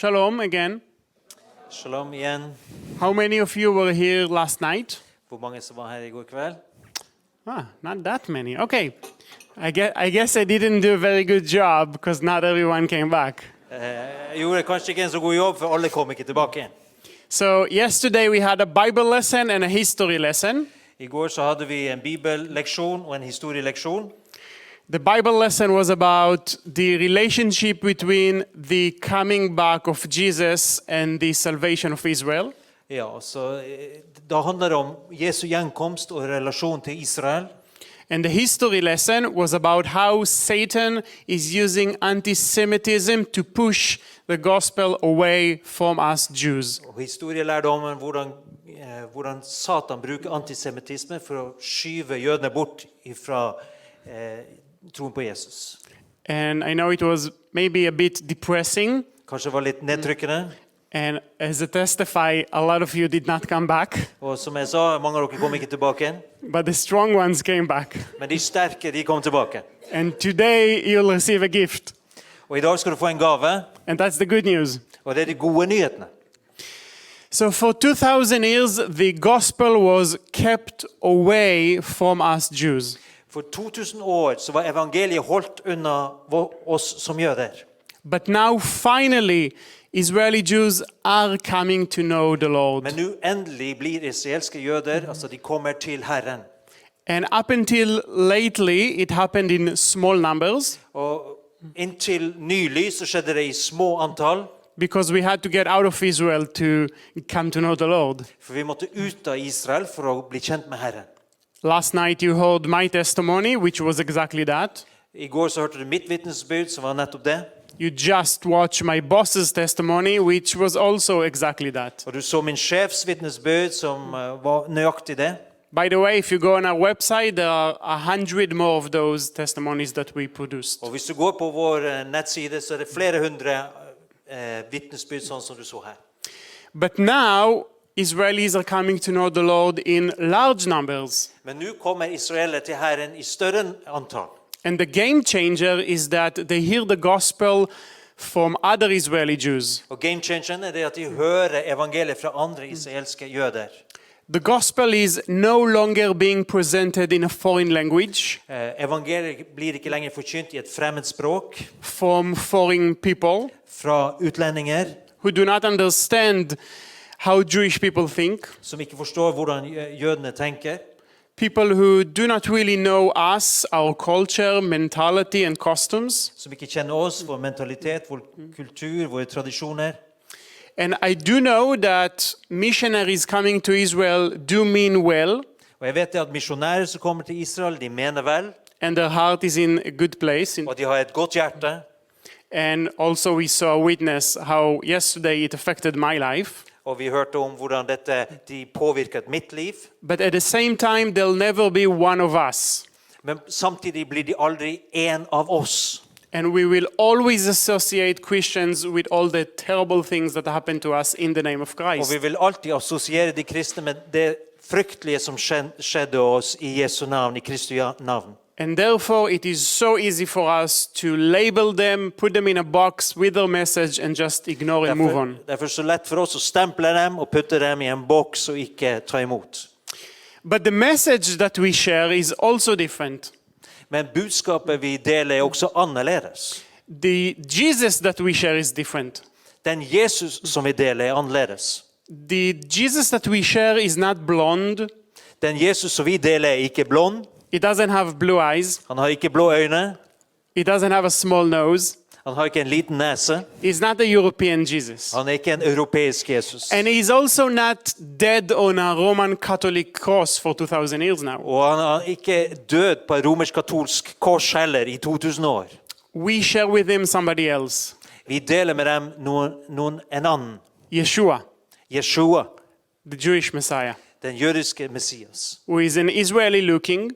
Shalom again. Shalom igjen. How many of you were here last night? Hvor mange som var her I går kveld? Not that many. Okay. I guess I didn't do a very good job because not everyone came back. Jeg gjorde kanskje ikke en så god jobb, for alle kom ikke tilbake igjen. So yesterday we had a Bible lesson and a history lesson. I går så hadde vi en bibelleksjon og en historieleksjon. The Bible lesson was about the relationship between the coming back of Jesus and the salvation of Israel. Ja, så da handler det om Jesu gjenkomst og relasjon til Israel. And the history lesson was about how Satan is using anti-Semitism to push the gospel away from us Jews. Og historielærdommen hvordan Satan bruker antisemittisme for å skyve jødene bort fra troen på Jesus. And I know it was maybe a bit depressing. Kanskje var litt nedtrykkende. And as I testify, a lot of you did not come back. Og som jeg sa, mange av dere kom ikke tilbake igjen. But the strong ones came back. Men de sterke, de kom tilbake. And today you'll receive a gift. Og I dag skal du få en gave. And that's the good news. Og det de gode nyhetene. So for 2,000 years, the gospel was kept away from us Jews. For 2000 år så var evangeliet holdt unna oss som jøder. But now finally, Israeli Jews are coming to know the Lord. Men nå endelig blir israelske jøder, altså de kommer til Herren. And up until lately, it happened in small numbers. Og inntil nylig så skjedde det I små antall. Because we had to get out of Israel to come to know the Lord. For vi måtte ut av Israel for å bli kjent med Herren. Last night you heard my testimony, which was exactly that. I går så hørte du mitt vitnesbyrd, som var nettopp det. You just watched my boss's testimony, which was also exactly that. Og du så min sjefs vitnesbyrd, som var nøyaktig det. By the way, if you go on our website, there are 100 more of those testimonies that we produced. Og hvis du går på vår nettside, så det flere hundre vitnesbyrd, sånn som du så her. But now, Israelis are coming to know the Lord in large numbers. Men nå kommer israelere til Herren I større antall. And the game changer is that they hear the gospel from other Israeli Jews. Og game changeren det at de hører evangeliet fra andre israelske jøder. The gospel is no longer being presented in a foreign language. Evangeliet blir ikke lenger forkynt I et fremmed språk. From foreign people. Fra utlendinger. Who do not understand how Jewish people think. Som ikke forstår hvordan jødene tenker. People who do not really know us, our culture, mentality and customs. Som ikke kjenner oss, vår mentalitet, vår kultur, våre tradisjoner. And I do know that missionaries coming to Israel do mean well. Og jeg vet at misjonærer som kommer til Israel, de mener vel. And their heart is in a good place. Og de har et godt hjerte. And also we saw a witness how yesterday it affected my life. Og vi hørte om hvordan de påvirket mitt liv. But at the same time, they'll never be one of us. Men samtidig blir de aldri en av oss. And we will always associate Christians with all the terrible things that happen to us in the name of Christ. Og vi vil alltid assosiere de kristne med det fryktelige som skjedde oss I Jesu navn, I Kristi navn. And therefore, it is so easy for us to label them, put them in a box with their message and just ignore and move on. Derfor så lett for oss å stemple dem og putte dem I en boks og ikke ta imot. But the message that we share is also different. Men budskapet vi deler også annerledes. The Jesus that we share is different. Den Jesus som vi deler annerledes. The Jesus that we share is not blonde. Den Jesus som vi deler ikke blond. He doesn't have blue eyes. Han har ikke blå øyne. He doesn't have a small nose. Han har ikke en liten nese. He's not a European Jesus. Han ikke en europeisk Jesus. And he's also not dead on a Roman Catholic cross for 2,000 years now. Og han har ikke død på en romersk-katolsk kors heller I 2000 år. We share with him somebody else. Vi deler med dem en annen. Yeshua. Yeshua. The Jewish Messiah. Den jødiske Messias. Who is an Israeli looking.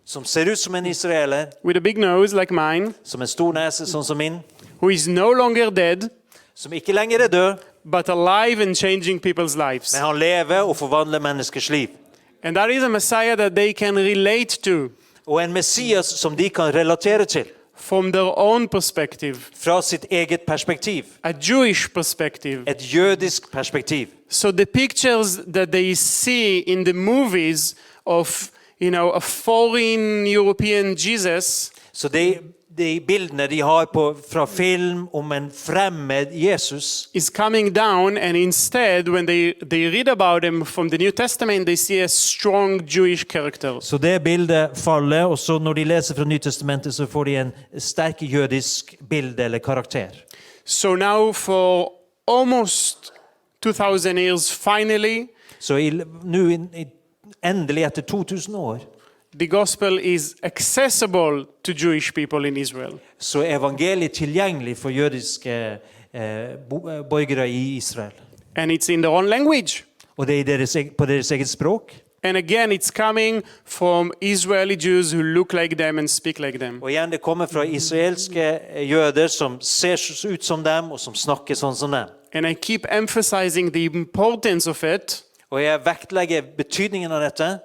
Som ser ut som en israeler. With a big nose like mine. Som en stor nese sånn som min. Who is no longer dead. Som ikke lenger død. But alive and changing people's lives. Men han lever og forvandler menneskers liv. And that is a Messiah that they can relate to. Og en Messias som de kan relatere til. from their own perspective, fra sitt eget perspektiv. a Jewish perspective. Et jødisk perspektiv. So the pictures that they see in the movies of, a foreign European Jesus, Så de bildene de har fra film om en fremmed Jesus, is coming down, and instead, when they read about him from the New Testament, they see a strong Jewish character. så det bildet faller, og så når de leser fra Nytestamentet, så får de en sterk jødisk bilde eller karakter. So now, for almost 2000 years, finally, Så endelig etter 2000 år, the gospel is accessible to Jewish people in Israel. så er evangeliet tilgjengelig for jødiske borgere i Israel. And it's in their own language. Og det er på deres eget språk. And again, it's coming from Israeli Jews who look like them and speak like them. Og igjen, det kommer fra israelske jøder som ser ut som dem, og som snakker sånn som dem. And I keep emphasizing the importance of it Og jeg vektlegger betydningen av dette,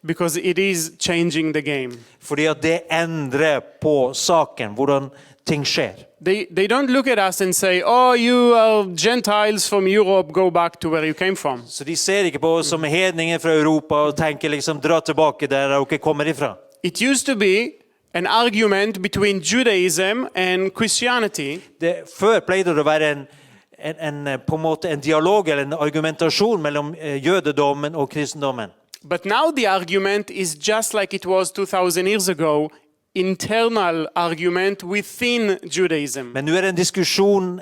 because it is changing the game. fordi at det endrer på saken, hvordan ting skjer. They don't look at us and say, oh, you are Gentiles from Europe, go back to where you came from. Så de ser ikke på oss som hedninger fra Europa og tenker liksom, dra tilbake der dere kommer ifra. It used to be an argument between Judaism and Christianity. Før pleide det å være på en måte en dialog eller en argumentasjon mellom jødedommen og kristendommen. But now the argument is just like it was 2000 years ago, internal argument within Judaism. Men nå er det en diskusjon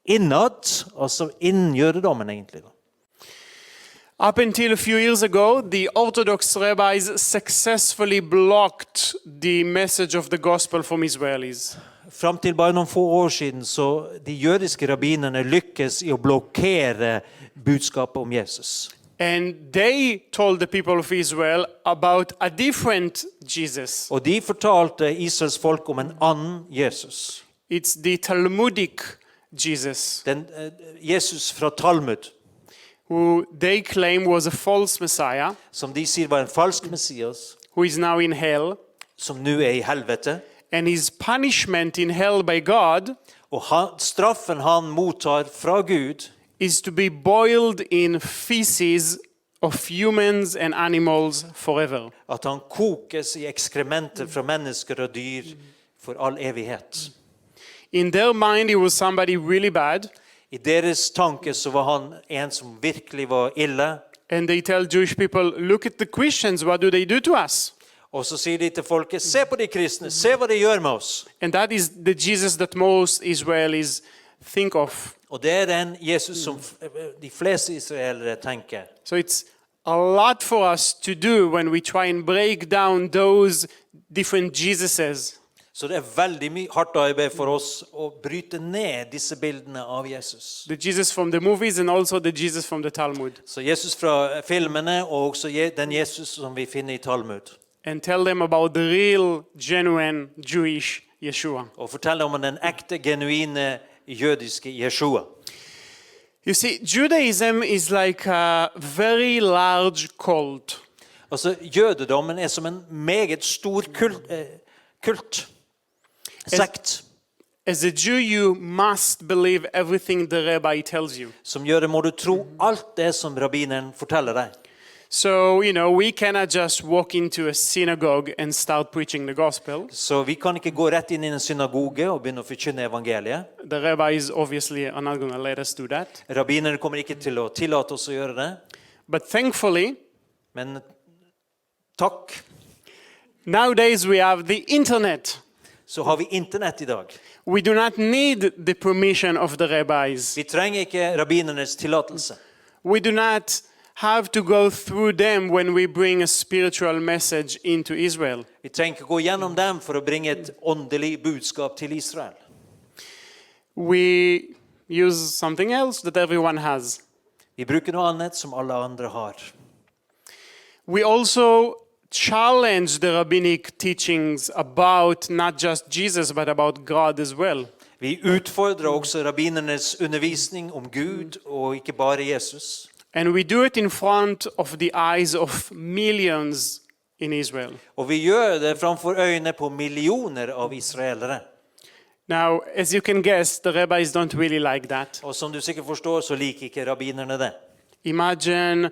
innad, altså innen jødedommen egentlig. Up until a few years ago, the Orthodox rabbis successfully blocked the message of the gospel from Israelis. Fram til bare noen få år siden, så de jødiske rabbinerne lykkes i å blokkere budskapet om Jesus. And they told the people of Israel about a different Jesus. Og de fortalte Israels folk om en annen Jesus. It's the Talmudic Jesus, Den Jesus fra Talmud, who they claim was a false Messiah, som de sier var en falsk Messias, who is now in hell, som nå er i helvete. and his punishment in hell by God Og straffen han mottar fra Gud, is to be boiled in feces of humans and animals forever. at han kokes i ekskrementer fra mennesker og dyr for all evighet. In their mind, he was somebody really bad, I deres tanke så var han en som virkelig var ille. and they tell Jewish people, look at the Christians, what do they do to us? Og så sier de til folket, se på de kristne, se hva de gjør med oss. And that is the Jesus that most Israelis think of. Og det er den Jesus som de fleste israelere tenker. So it's a lot for us to do when we try and break down those different Jesuses. Så det er veldig mye hardt arbeid for oss å bryte ned disse bildene av Jesus. The Jesus from the movies and also the Jesus from the Talmud. Så Jesus fra filmene og også den Jesus som vi finner i Talmud. And tell them about the real, genuine Jewish Yeshua. Og fortelle om den ekte, genuine jødiske Jeshua. You see, Judaism is like a very large cult. Altså, jødedommen er som en meget stor kult. Sekt. As a Jew, you must believe everything the rabbi tells you. Som gjør det må du tro alt det som rabbineren forteller deg. So, we cannot just walk into a synagogue and start preaching the gospel. Så vi kan ikke gå rett inn i en synagoge og begynne å forkynne evangeliet. The rabbis obviously are not going to let us do that. Rabbinerne kommer ikke til å tillate oss å gjøre det. But thankfully, Men takk, nowadays we have the internet. så har vi internett i dag. We do not need the permission of the rabbis. Vi trenger ikke rabbinernes tillatelse. We do not have to go through them when we bring a spiritual message into Israel. Vi trenger ikke gå gjennom dem for å bringe et åndelig budskap til Israel. We use something else that everyone has. Vi bruker noe annet som alle andre har. We also challenge the rabbinic teachings about not just Jesus, but about God as well. Vi utfordrer også rabbinernes undervisning om Gud og ikke bare Jesus. And we do it in front of the eyes of millions in Israel. Og vi gjør det framfor øynene på millioner av israelere. Now, as you can guess, the rabbis don't really like that. Og som du sikkert forstår, så liker ikke rabbinerne det. Imagine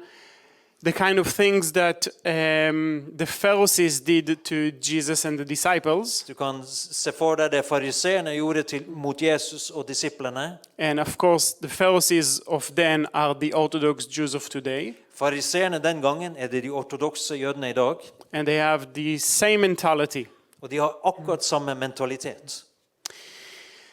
the kind of things that the Pharisees did to Jesus and the disciples. Du kan se for deg det fariseerne gjorde mot Jesus og disiplene. And of course, the Pharisees of then are the Orthodox Jews of today. Fariseerne den gangen det de ortodokse jødene i dag. And they have the same mentality. Og de har akkurat samme mentalitet.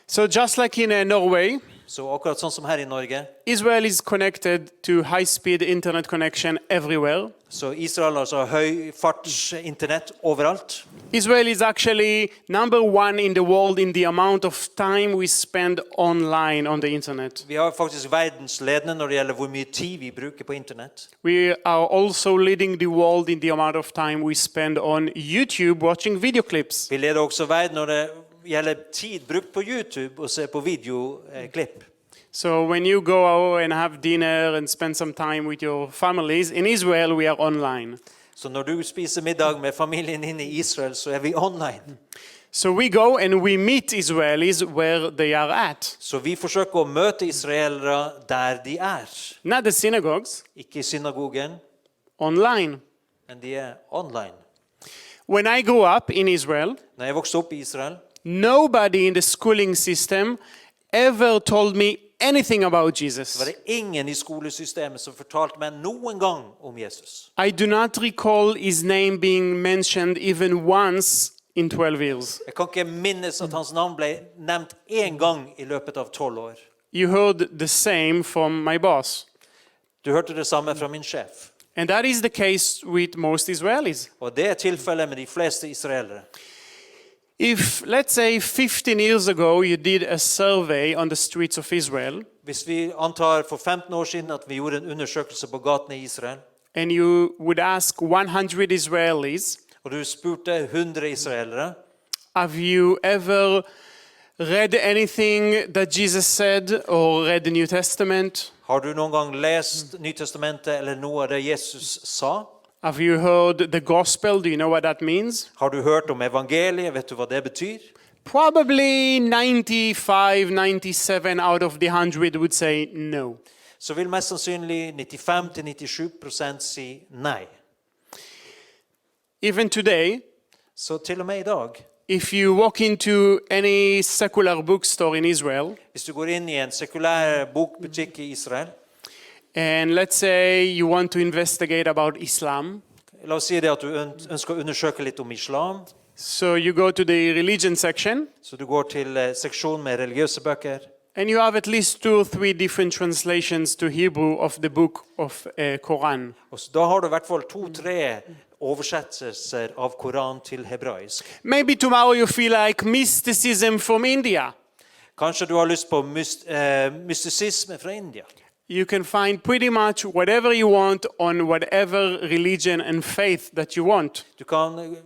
So just like in Norway, Så akkurat sånn som her i Norge, Israel is connected to high-speed internet connection everywhere. så Israel har altså høyfarts internett overalt. Israel is actually number one in the world in the amount of time we spend online on the internet. Vi har faktisk verdensledende når det gjelder hvor mye tid vi bruker på internett. We are also leading the world in the amount of time we spend on YouTube watching video clips. Vi leder også verden når det gjelder tid brukt på YouTube og se på videoklipp. So when you go out and have dinner and spend some time with your families, in Israel we are online. Så når du spiser middag med familien din i Israel, så vi online. So we go and we meet Israelis where they are at. Så vi forsøker å møte israelere der de Not the synagogues, Ikke i synagogen, online. men de online. When I grew up in Israel, Når jeg vokste opp i Israel, nobody in the schooling system ever told me anything about så Jesus. var det ingen i skolesystemet som fortalte meg noen gang om Jesus. I do not recall his name being mentioned even once in 12 years. Jeg kan ikke minnes at hans navn ble nevnt en gang i løpet av 12 år. You heard the same from my boss. Du hørte det samme fra min sjef. And that is the case with most Israelis. Og det tilfellet med de fleste israelere. If, let's say, 15 years ago you did a survey on the streets of Israel, Hvis vi antar for 15 år siden at vi gjorde en undersøkelse på gatene i Israel, and you would ask 100 Israelis, og du spurte 100 israelere, have you ever read anything that Jesus said or read the New Testament? har du noen gang lest Nytestamentet eller noe av det Jesus sa? Have you heard the gospel? Do you know what that means? Har du hørt om evangeliet? Vet du hva det betyr? Probably 95, 97 out of the 100 would say no. Så vil mest sannsynlig 95-97% si nei. Even today, Så til og med i dag, if you walk into any secular bookstore in Israel, hvis du går inn i en sekulær bokbutikk i Israel, and let's say you want to investigate about Islam, la oss si det at du ønsker å undersøke litt om islam, so you go to the religion section, så du går til seksjonen med religiøse bøker, and you have at least 2 or 3 different translations to Hebrew of the book of Quran. og så da har du i hvert fall 2-3 oversettelser av Koran til hebraisk. Maybe tomorrow you feel like mysticism from India. Kanskje du har lyst på mystisisme fra India. You can find pretty much whatever you want on whatever religion and faith that you want. Du kan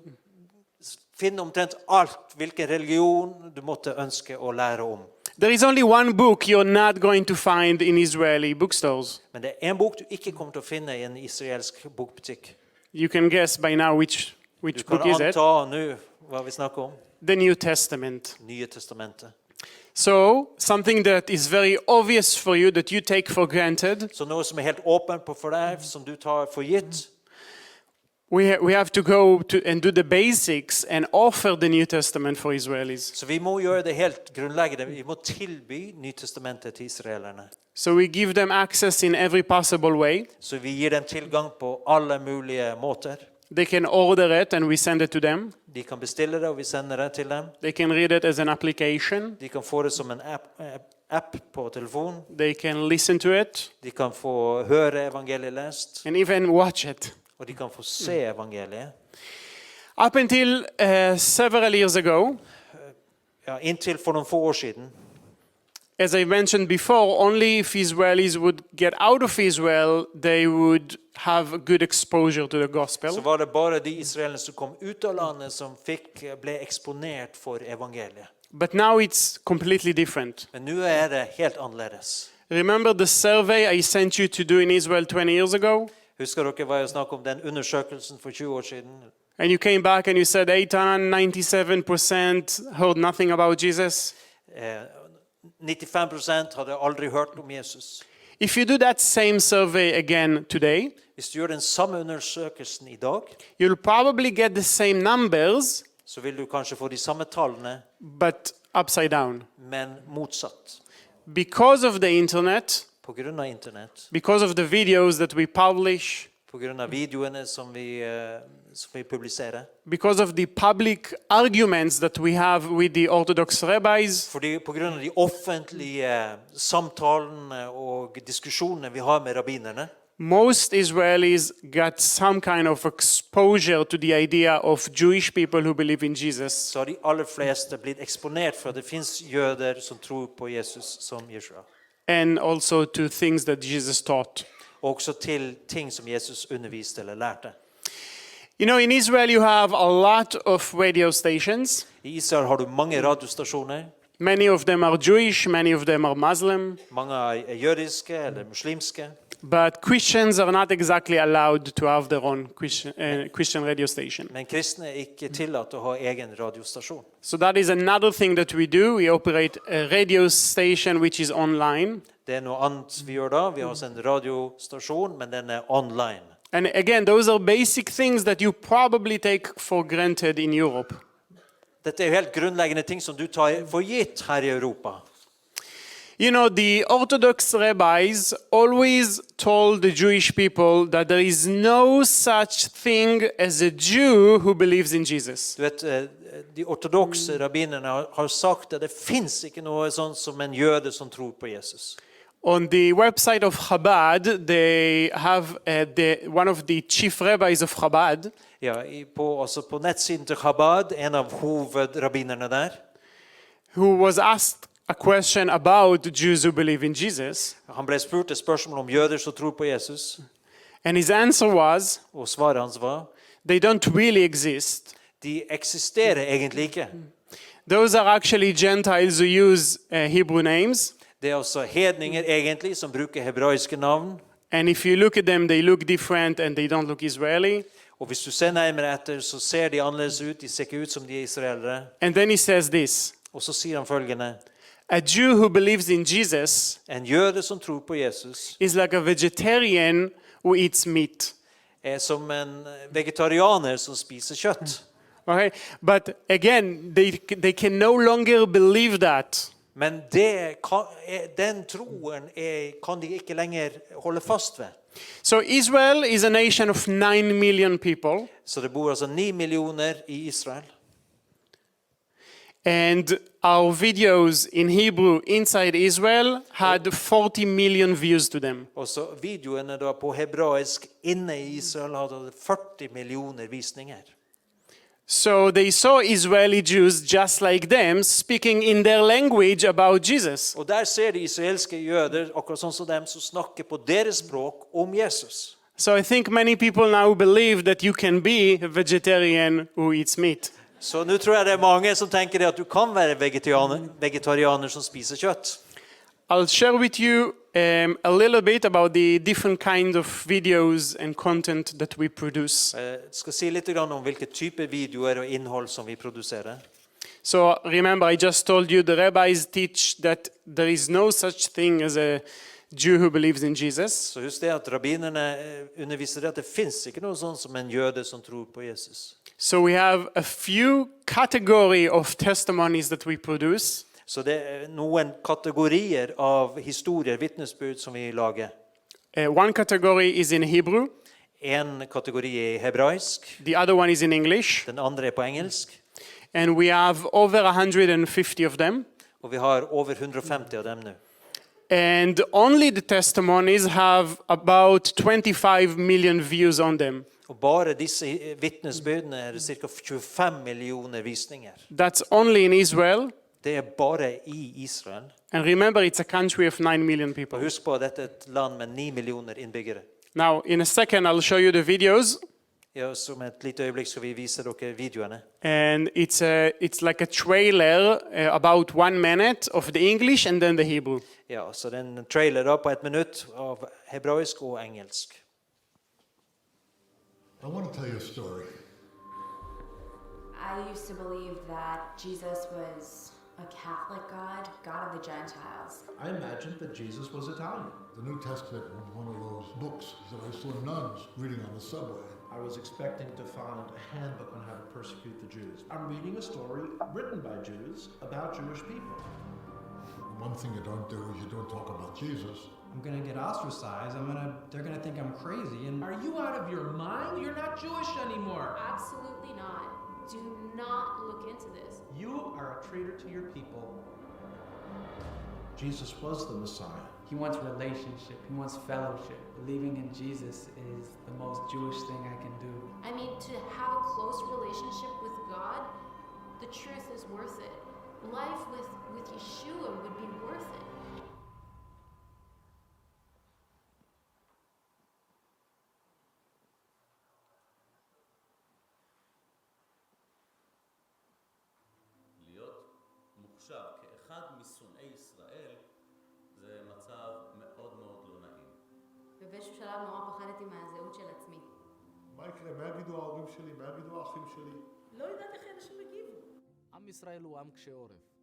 finne omtrent alt, hvilken religion du måtte ønske å lære om. There is only one book you're not going to find in Israeli bookstores. Men det en bok du ikke kommer til å finne i en israelsk bokbutikk. You can guess by now which Du book kan is it? anta nå hva vi snakker om. The New Testament. Nye testamentet. So, something that is very obvious for you that you take for granted, Så noe som helt åpent på for deg, som du tar for gitt, we have to go to and do the basics and offer the New Testament for Israelis. så vi må gjøre det helt grunnleggende. Vi må tilby Nytestamentet til israelerne. So we give them access in every possible way. Så vi gir dem tilgang på alle mulige måter. They can order it and we send it to them. De kan bestille det, og vi sender det til dem. They can read it as an application. De kan få det som en app på telefon. They can listen to it De kan få høre evangeliet lest, and even watch it. og de kan få se evangeliet. Up until several years ago, Ja, inntil for noen få år siden, as I mentioned before, only if Israelis would get out of Israel, they would have good exposure to the så gospel. var det bare de israelerne som kom ut av landet som ble eksponert for evangeliet. But now it's completely different. Men nå det helt annerledes. Remember the survey I sent you to do in Israel 20 years ago? Husker dere hva jeg snakket om den undersøkelsen for 20 år siden? And you came back and you said, Eitan, 97% heard nothing about Jesus. 95% hadde aldri hørt om Jesus. If you do that same survey again today, Hvis du gjør den samme undersøkelsen i dag, you'll probably get the same numbers, så vil du kanskje få de samme tallene, but upside down. men motsatt. Because of the internet, På grunn av internett, because of the videos that we publish, på grunn av videoene som vi publiserer, because of the public arguments that we have with the Orthodox rabbis, fordi på grunn av de offentlige samtalene og diskusjonene vi har med rabbinerne, most Israelis got some kind of exposure to the idea of Jewish people who believe in Jesus. så har de aller fleste blitt eksponert for at det finnes jøder som tror på Jesus som Jeshua. And also to things that Jesus taught. Og også til ting som Jesus underviste eller lærte. You know, in Israel you have a lot of radio stations. I Israel har du mange radiostasjoner. Many of them are Jewish, many of them are Muslim. Mange er jødiske eller muslimske. But Christians are not exactly allowed to have their own Christian radio station. Men kristne er ikke tillatt å ha egen radiostasjon. So that is another thing that we do. We operate a radio station which is online. Det er noe annet vi gjør da. Vi har også en radiostasjon, men den er online. And again, those are basic things that you probably take for granted in Europe. Dette er jo helt grunnleggende ting som du tar for gitt her i Europa. You know, the Orthodox rabbis always told the Jewish people that there is no such thing as a Jew who believes in Jesus. Du vet, de ortodokse rabbinerne har sagt at det finnes ikke noe sånn som en jøde som tror på Jesus. On the website of Chabad, they have one of the chief rabbis of Chabad. Ja, på nettsiden til Chabad, en av hovedrabbinerne der, Who was asked a question about Jews who believe in Jesus. han ble spurt et spørsmål om jøder som tror på Jesus, And his answer was, og svaret hans var, they don't really exist. de eksisterer egentlig ikke. Those are actually Gentiles who use Hebrew names. Det er også hedninger egentlig som bruker hebraiske navn. And if you look at them, they look different and they don't look Israeli. Og hvis du ser nærmere etter, så ser de annerledes ut. De ser ikke ut som de er israelere. And then he says this, Og så sier han følgende, a Jew who believes in Jesus en jøde som tror på Jesus is like a vegetarian who eats meat. er som en vegetarianer som spiser kjøtt. Okay? But again, they can no longer believe that. Men den troen kan de ikke lenger holde fast ved. So Israel is a nation of 9 million people. Så det bor altså 9 millioner i Israel. And our videos in Hebrew inside Israel had 40 million views to them. Og så videoene da på hebraisk inne i Israel hadde 40 millioner visninger. So they saw Israeli Jews just like them speaking in their language about Jesus. Og der ser de israelske jøder, akkurat sånn som dem, som snakker på deres språk om Jesus. So I think many people now believe that you can be a vegetarian who eats meat. Så nå tror jeg det er mange som tenker det at du kan være vegetarianer som spiser kjøtt. I'll share with you a little bit about the different kinds of videos and content that we produce. Jeg skal si litt om hvilke typer videoer og innhold som vi produserer. So remember, I just told you the rabbis teach that there is no such thing as a Jew who believes in Jesus. Så husk det at rabbinerne underviser at det finnes ikke noe sånn som en jøde som tror på Jesus. So we have a few category of testimonies that we produce. Så det er noen kategorier av historier, vittnesbyrd som vi lager. One category is in Hebrew. En kategori er hebraisk, The other one is in English. den andre er på engelsk, And we have over 150 of them. og vi har over 150 av dem nå. And only the testimonies have about 25 million views on them. Og bare disse vittnesbyrdene er det ca. 25 millioner visninger. That's only in Israel. Det er bare i Israel. And remember, it's a country of 9 million people. Og husk på at dette er et land med 9 millioner innbyggere. Now, in a second, I'll show you the videos. Ja, så med et lite øyeblikk skal vi vise dere videoene. And it's like a trailer about 1 minute of the English and then the Hebrew. Ja, så det er en trailer da på 1 minutt av hebraisk og engelsk. I want to tell you a story. I used to believe that Jesus was a Catholic God, God of the Gentiles. I imagined that Jesus was Italian. The New Testament was one of those books that I saw nuns reading on the subway. I was expecting to find a handbook on how to persecute the Jews. I'm reading a story written by Jews about Jewish people. One thing you don't do is you don't talk about Jesus. I'm gonna get ostracized. They're gonna think I'm crazy. And Are you out of your mind? You're not Jewish anymore. Absolutely not. Do not look into this. You are a traitor to your people. Jesus was the Messiah. He wants relationship. He wants fellowship. Believing in Jesus is the most Jewish thing I can do. I mean, to have a close relationship with God, the truth is worth it. Life with Yeshua would be worth it. להיות מוחשב כאחד משונאי ישראל זה מצב מאוד מאוד לא נעים. ובאיזשהו שלב נורא פחדתי מהזהות של עצמי. מה יקרה? מה יגידו ההורים שלי? מה יגידו האחים שלי? לא יודעת איך אנשים הגיבו. עם ישראל הוא עם קשה עורף.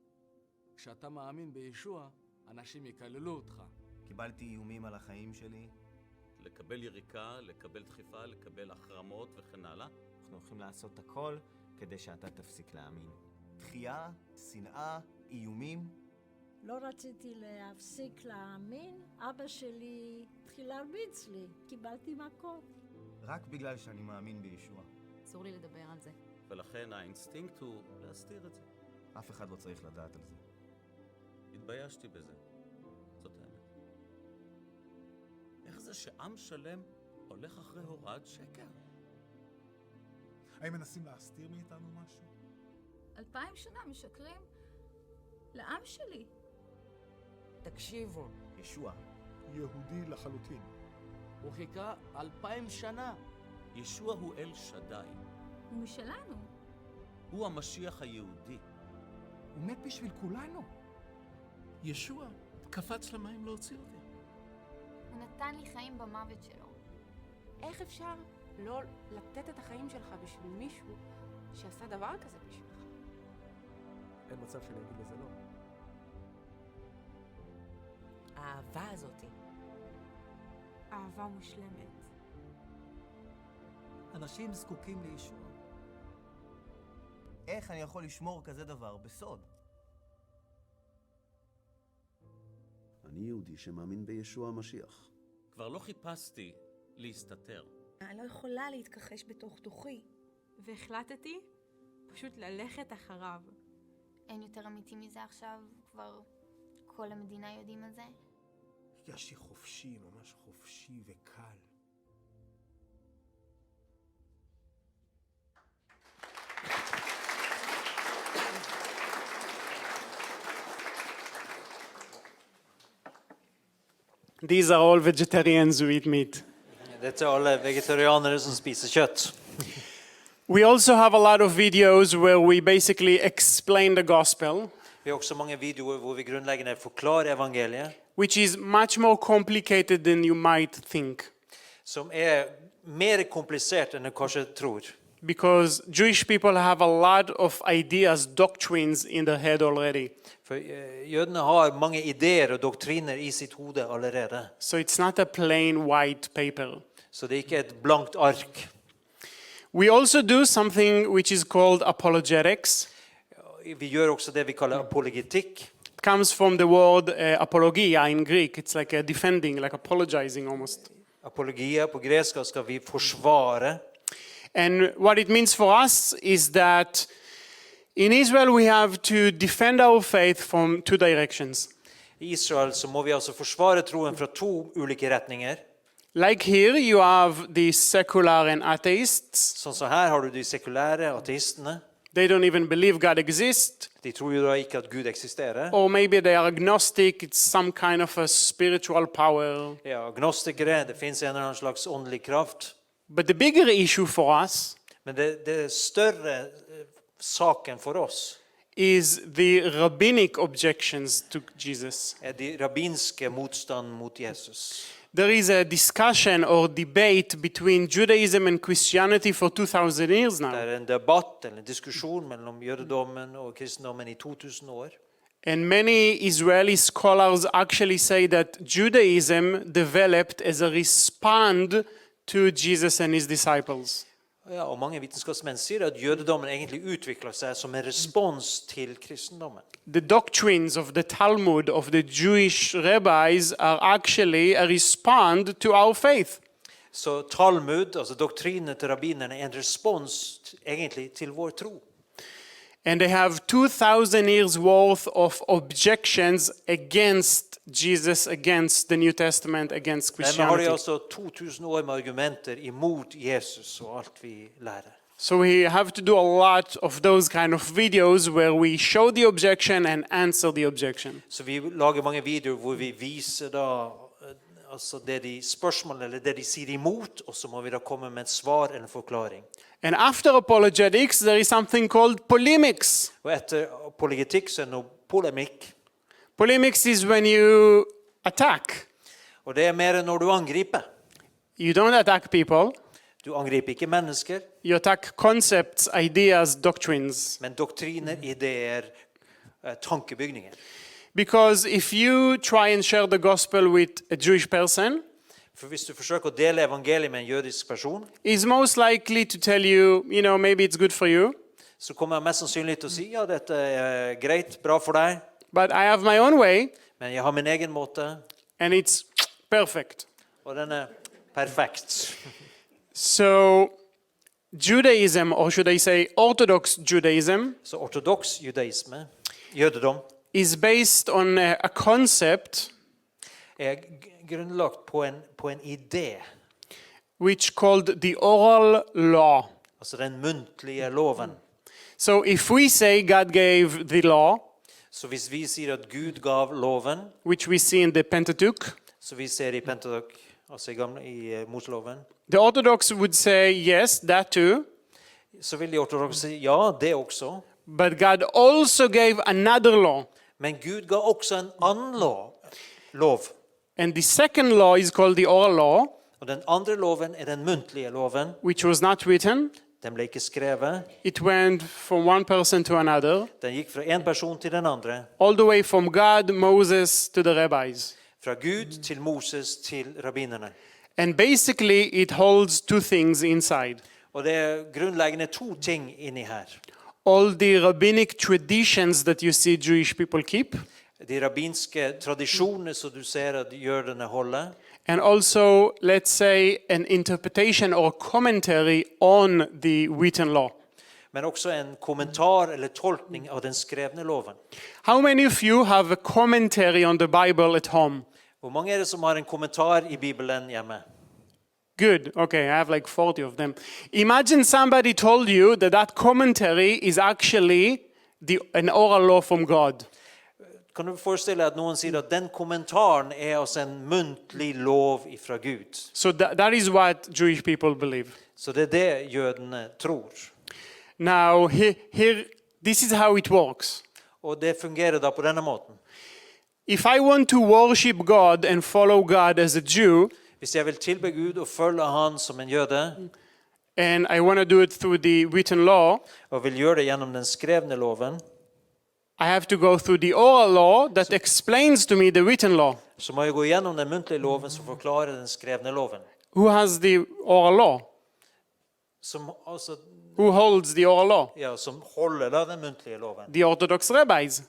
כשאתה מאמין בישוע, אנשים יקללו אותך. קיבלתי איומים על החיים שלי. לקבל יריקה, לקבל דחיפה, לקבל החרמות וכן הלאה. אנחנו הולכים לעשות הכל כדי שאתה תפסיק להאמין. דחייה, שנאה, איומים. לא רציתי להפסיק להאמין. אבא שלי התחיל להרביץ לי. קיבלתי מכות. רק בגלל שאני מאמין בישוע. אסור לי לדבר על זה. ולכן האינסטינקט הוא להסתיר את זה. אף אחד לא צריך לדעת על זה. התביישתי בזה. זאת האמת. איך זה שעם שלם הולך אחרי הוראת שקר? האם מנסים להסתיר מאיתנו משהו? 2000 שנה משקרים לעם שלי. תקשיבו, ישוע. יהודי לחלוטין. הוא חיכה 2000 שנה. ישוע הוא אל שדי. הוא משלנו. הוא המשיח היהודי. הוא מת בשביל כולנו. ישוע קפץ למים להוציא אותי. הוא נתן לי חיים במוות שלו. איך אפשר לא לתת את החיים שלך בשביל מישהו שעשה דבר כזה בשבילך? אין מצב שאני אגיד לזה לא. האהבה הזאתי. אהבה מושלמת. אנשים זקוקים לישוע. איך אני יכול לשמור כזה דבר בסוד? אני יהודי שמאמין בישוע המשיח. כבר לא חיפשתי להסתתר. אני לא יכולה להתכחש בתוך תוכי. והחלטתי פשוט ללכת אחריו. אין יותר אמיתי מזה עכשיו, כבר כל המדינה יודעים על זה. הרגשתי חופשי, ממש חופשי וקל. These are all vegetarians who eat meat. Dette er alle vegetarianere som spiser kjøtt. We also have a lot of videos where we basically explain the gospel, Vi har også mange videoer hvor vi grunnleggende forklarer evangeliet, which is much more complicated than you might think. som mer komplisert enn du kanskje tror. Because Jewish people have a lot of ideas, doctrines in their head already. For jødene har mange ideer og doktriner i sitt hode allerede. So it's not a plain white paper. Så det er ikke et blankt ark. We also do something which is called apologetics. Vi gjør også det vi kaller apologetikk. It comes from the word apologia in Greek. It's like a defending, like apologizing almost. Apologia på gresk skal vi forsvare. And what it means for us is that in Israel we have to defend our faith from two directions. I Israel så må vi altså forsvare troen fra to ulike retninger. Like here you have the secular and atheists. Sånn som her har du de sekulære ateistene. They don't even believe God exists. De tror jo da ikke at Gud eksisterer. Or maybe they are agnostic, it's some kind of a spiritual power. Ja, agnostikere, det finnes en eller annen slags åndelig kraft. But the bigger issue for us Men det større saken for oss is the rabbinic objections to Jesus. De rabbinske motstand mot Jesus. There is a discussion or debate between Judaism and Christianity for 2000 years now. Det en debatt eller en diskusjon mellom jødedommen og kristendommen i 2000 år. And many Israeli scholars actually say that Judaism developed as a response to Jesus and his disciples. Ja, og mange vitenskapsmenn sier at jødedommen egentlig utvikler seg som en respons til kristendommen. The doctrines of the Talmud of the Jewish rabbis are actually a response to our faith. Så Talmud, altså doktrinene til rabbinerne, er en respons egentlig til vår tro. And they have 2,000 years worth of objections against Jesus, against the New Testament, against Men har Christianity. de altså 2000 år med argumenter imot Jesus og alt vi lærer. So we have to do a lot of those kind of videos where we show the objection and answer the objection. Så vi lager mange videoer hvor vi viser da altså det de spørsmål eller det de sier imot, og så må vi da komme med et svar eller en forklaring. And after apologetics, there is something called polemics. Og etter apologetics er noe polemikk. Polemics is when you attack. Og det er mer når du angriper. You don't attack people. Du angriper ikke mennesker. You attack concepts, ideas, doctrines. Men doktriner, ideer, tankebygninger. Because if you try and share the gospel with a Jewish person, For hvis du forsøker å dele evangeliet med en jødisk person, he's most likely to tell you, maybe it's good for you. så kommer han mest sannsynlig til å si, ja, dette er greit, bra for deg. But I have my own way. Men jeg har min egen måte. And it's perfect. Og den er perfekt. So Judaism, or should I say Orthodox Judaism, Så ortodoks judaisme, jødedom, is based on a concept er grunnlagt på en idé. Which called the oral law. Altså den muntlige loven. So if we say God gave the law, så hvis vi sier at Gud gav loven, which we see in the Pentateuch, så vi ser i Pentateuch, altså i Moseloven, the Orthodox would say yes, that too. Så vil de ortodokse si ja, det også. But God also gave another law. Men Gud ga også en annen lov. And the second law is called the oral law. Og den andre loven er den muntlige loven. Which was not written. Den ble ikke skrevet. It went from one person to another. Den gikk fra en person til den andre. All the way from God, Moses to the rabbis. Fra Gud til Moses til rabbinerne. And basically it holds two things inside. Og det er grunnleggende to ting inni her. All the rabbinic traditions that you see Jewish people keep. De rabbinske tradisjoner som du ser at jødene holder. And also, let's say, an interpretation or commentary on the written law. Men også en kommentar eller tolkning av den skrevne loven. How many of you have a commentary on the Bible at home? Hvor mange er det som har en kommentar i Bibelen hjemme? Good. Okay, I have like 40 of them. Imagine somebody told you that commentary is actually an oral law from God. Kan du forestille deg at noen sier at den kommentaren er altså en muntlig lov fra Gud? So that is what Jewish people believe. Så det er det jødene tror. Now, here, this is how it works. Og det fungerer da på denne måten. If I want to worship God and follow God as a Jew, hvis jeg vil tilbe Gud og følge han som en jøde, and I want to do it through the written law, og vil gjøre det gjennom den skrevne loven, I have to go through the oral law that explains to me the written law. Så må jeg gå gjennom den muntlige loven som forklarer den skrevne loven. Who has the oral law? Som altså, who holds the oral law? Ja, som holder da den muntlige loven. The Orthodox rabbis.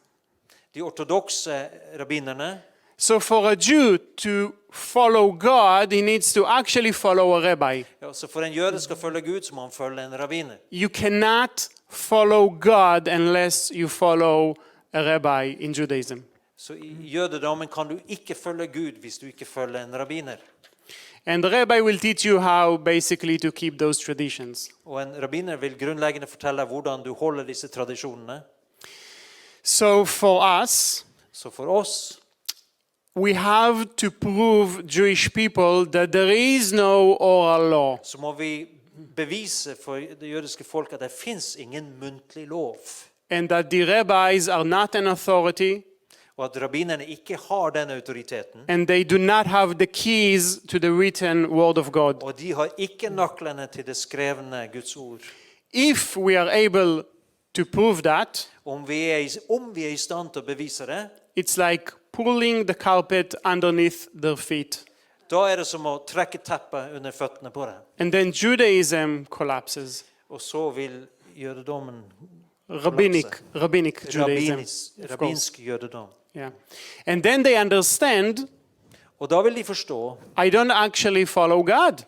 De ortodokse rabbinerne. So for a Jew to follow God, he needs to actually follow a rabbi. Ja, så for en jøde skal følge Gud, så må han følge en rabbiner. You cannot follow God unless you follow a rabbi in Judaism. Så i jødedommen kan du ikke følge Gud hvis du ikke følger en rabbiner. And the rabbi will teach you how basically to keep those traditions. Og en rabbiner vil grunnleggende fortelle hvordan du holder disse tradisjonene. So for us, så for oss, we have to prove Jewish people that there is no oral law. Så må vi bevise for det jødiske folk at det finns ingen muntlig lov. and that the rabbis are not an authority, og at rabbinerne ikke har den autoriteten, and they do not have the keys to the written word of God. og de har ikke nøklene til det skrevne Guds ord. If we are able to prove that, Om vi er i stand til å bevise det, it's like pulling the carpet underneath their feet. da er det som å trekke teppet under føttene på dem. And then Judaism collapses. Og så vil jødedommen Rabbinic Judaism. Of course. Rabbinsk jødedom. Yeah. And then they understand, Og da vil de forstå, I don't actually follow God.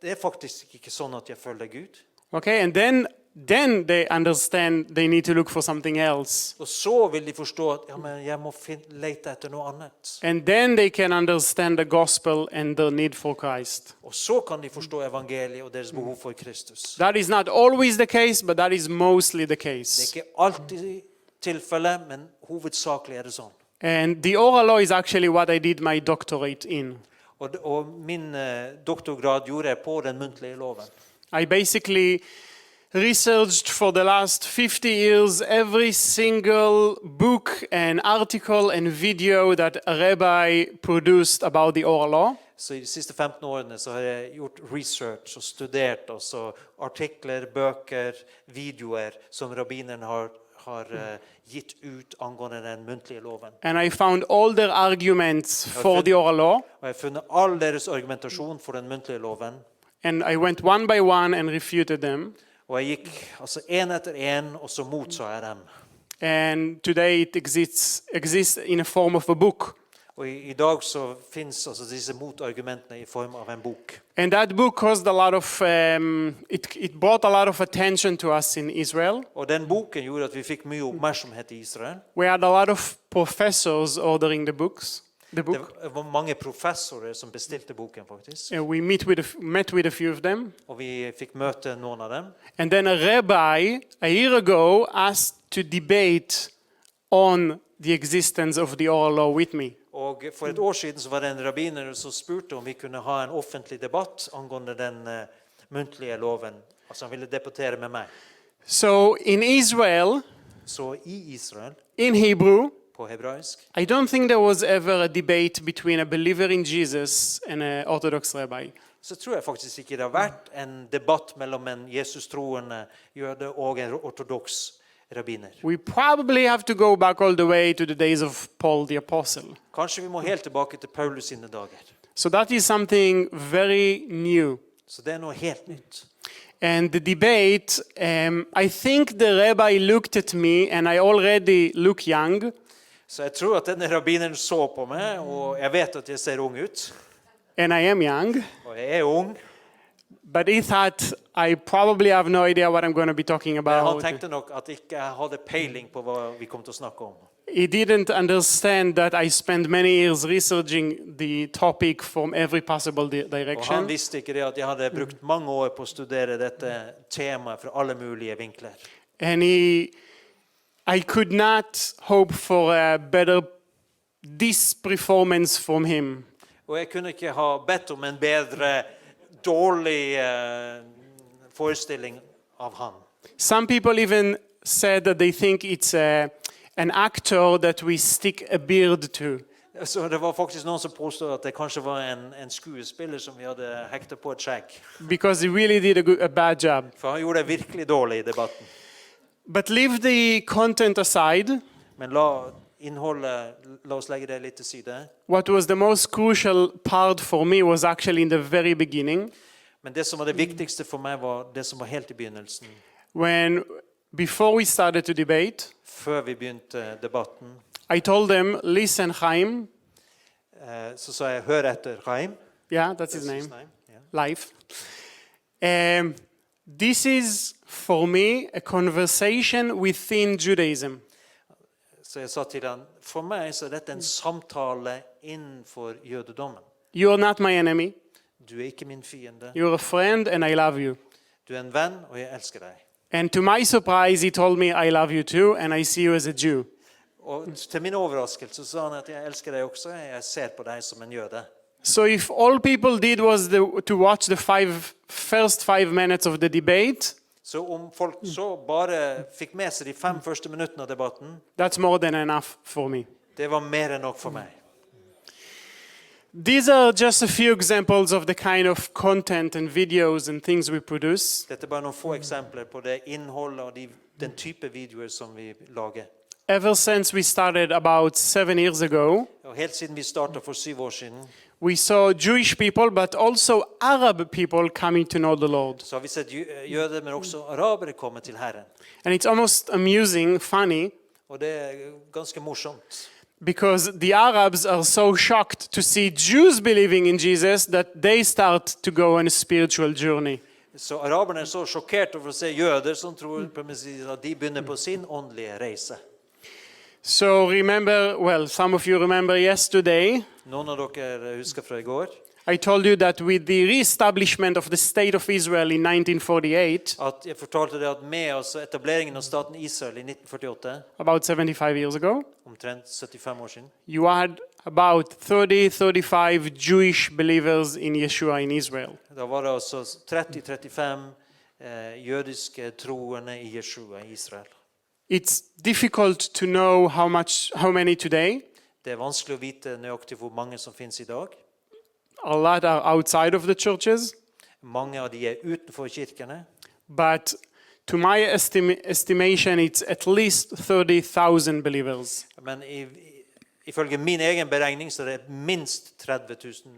det er faktisk ikke sånn at jeg følger Gud. Okay, and then they understand they need to look for something else. Og så vil de forstå at ja, men jeg må lete etter noe annet. And then they can understand the gospel and the need for Christ. Og så kan de forstå evangeliet og deres behov for Kristus. That is not always the case, but that is mostly the case. Det er ikke alltid tilfelle, men hovedsakelig er det sånn. And the oral law is actually what I did my doctorate in. Og min doktorgrad gjorde jeg på den muntlige loven. I basically researched for the last 50 years every single book and article and video that a rabbi produced about the oral law. Så i de siste 15 årene så har jeg gjort research og studert også artikler, bøker, videoer som rabbinerne har gitt ut angående den muntlige loven. And I found all their arguments for the oral law. Og jeg har funnet all deres argumentasjon for den muntlige loven. And I went one by one and refuted them. Og jeg gikk altså en etter en, og så motsa jeg dem. And today it exists in a form of a book. Og i dag så finnes altså disse motargumentene i form av en bok. And that book caused a lot of, it brought a lot of attention to us in Israel. Og den boken gjorde at vi fikk mye oppmerksomhet i Israel. We had a lot of professors ordering the book. Det var mange professorer som bestilte boken faktisk. We met with a few of them. Og vi fikk møte noen av dem. And then a rabbi a year ago asked to debate on the existence of the oral law with me. Og for et år siden så var det en rabbiner som spurte om vi kunne ha en offentlig debatt angående den muntlige loven. Altså han ville debattere med meg. So in Israel, så i Israel, in Hebrew, på hebraisk, I don't think there was ever a debate between a believer in Jesus and an Orthodox rabbi. Så tror jeg faktisk ikke det har vært en debatt mellom en Jesus-troende jøde og en ortodoks rabbiner. We probably have to go back all the way to the days of Paul the Apostle. Kanskje vi må helt tilbake til Paulus sine dager. So that is something very new. Så det er noe helt nytt. And the debate, I think the rabbi looked at me and I already look young. Så jeg tror at denne rabbineren så på meg, og jeg vet at jeg ser ung ut. And I am young. Og jeg er ung. But he thought I probably have no idea what I'm going to be talking about. Men han tenkte nok at ikke jeg hadde peiling på hva vi kom til å snakke om. He didn't understand that I spent many years researching the topic from every possible direction. Og han visste ikke det at jeg hadde brukt mange år på å studere dette temaet fra alle mulige vinkler. And I could not hope for a better performance from him. Og jeg kunne ikke ha bedt om en bedre dårlig forestilling av han. Some people even said that they think it's an actor that we stick a beard to. Så det var faktisk noen som påstod at det kanskje var en skuespiller som vi hadde hektet på et skjegg. Because he really did a bad job. For han gjorde det virkelig dårlig i debatten. But leave the content aside. Men la oss legge det litt til side. What was the most crucial part for me was actually in the very beginning. Men det som var det viktigste for meg var det som var helt i begynnelsen. Before we started to debate, før vi begynte debatten, I told them, listen, Chaim. Så sa jeg, hør etter, Chaim. Yeah, that's his name. Yeah. Life. This is, for me, a conversation within Judaism. Så jeg sa til han, for meg så er dette en samtale innenfor jødedommen. You are not my enemy. Du er ikke min fiende. You're a friend and I love you. Du er en venn, og jeg elsker deg. And to my surprise, he told me, I love you too, and I see you as a Jew. Og til min overraskelse sa han at jeg elsker deg også, jeg ser på deg som en jøde. So if all people did was to watch the first 5 minutes of the debate, Så om folk så bare fikk med seg de 5 første minuttene av debatten, that's more than enough for me. det var mer enn nok for meg. These are just a few examples of the kind of content and videos and things we produce. Dette er bare noen få eksempler på det innholdet og den type videoer som vi lager. Ever since we started about 7 years ago, Og helt siden vi startet for 7 år siden, we saw Jewish people, but also Arab people coming to know the Lord. så har vi sett jøder, men også arabere komme til Herren. And it's almost amusing, funny, Og det er ganske morsomt. because the Arabs are so shocked to see Jews believing in Jesus that they start to go on a spiritual journey. Så araberne er så sjokkert over å se jøder som tror på Messias, at de begynner på sin åndelige reise. So remember, well, some of you remember yesterday, Noen av dere husker fra I går, I told you that with the re-establishment of the State of Israel in 1948, at jeg fortalte det at med altså etableringen av staten Israel I 1948, about 75 years ago, omtrent 75 år siden, you had about 30-35 Jewish believers in Yeshua in Israel. da var det altså 30-35 jødiske troende I Yeshua I Israel. It's difficult to know how many today. Det er vanskelig å vite nøyaktig hvor mange som finnes I dag. A lot are outside of the churches, Mange av de utenfor kirkene. but to my estimation, it's at least 30,000 believers. Men ifølge min egen beregning så det minst 30,000.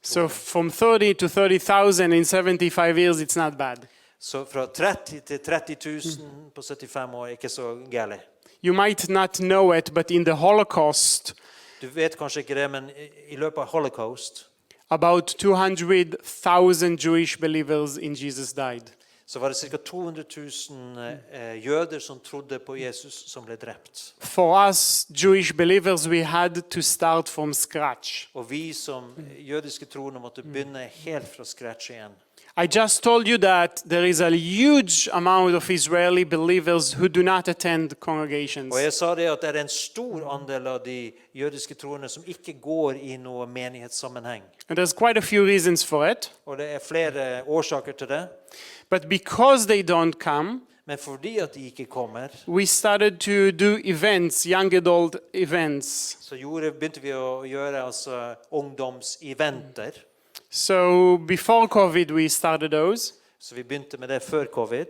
So from 30 to 30,000 in 75 years, it's not bad. Så fra 30 til 30,000 på 75 år ikke så gærlig. You might not know it, but in the Holocaust, Du vet kanskje ikke det, men I løpet av Holocaust about 200,000 Jewish believers in Jesus died. så var det ca. 200,000 jøder som trodde på Jesus som ble drept. For us Jewish believers, we had to start from scratch. Og vi som jødiske troende måtte begynne helt fra scratch igjen. I just told you that there is a huge amount of Israeli believers who do not attend congregations. Og jeg sa det at det en stor andel av de jødiske troende som ikke går I noe menighetssammenheng. And there's quite a few reasons for it. Og det flere årsaker til det. But because they don't come, Men fordi at de ikke kommer, we started to do events, young adult events. så begynte vi å gjøre altså ungdomseventer. So before COVID, we started those. Så vi begynte med det før covid.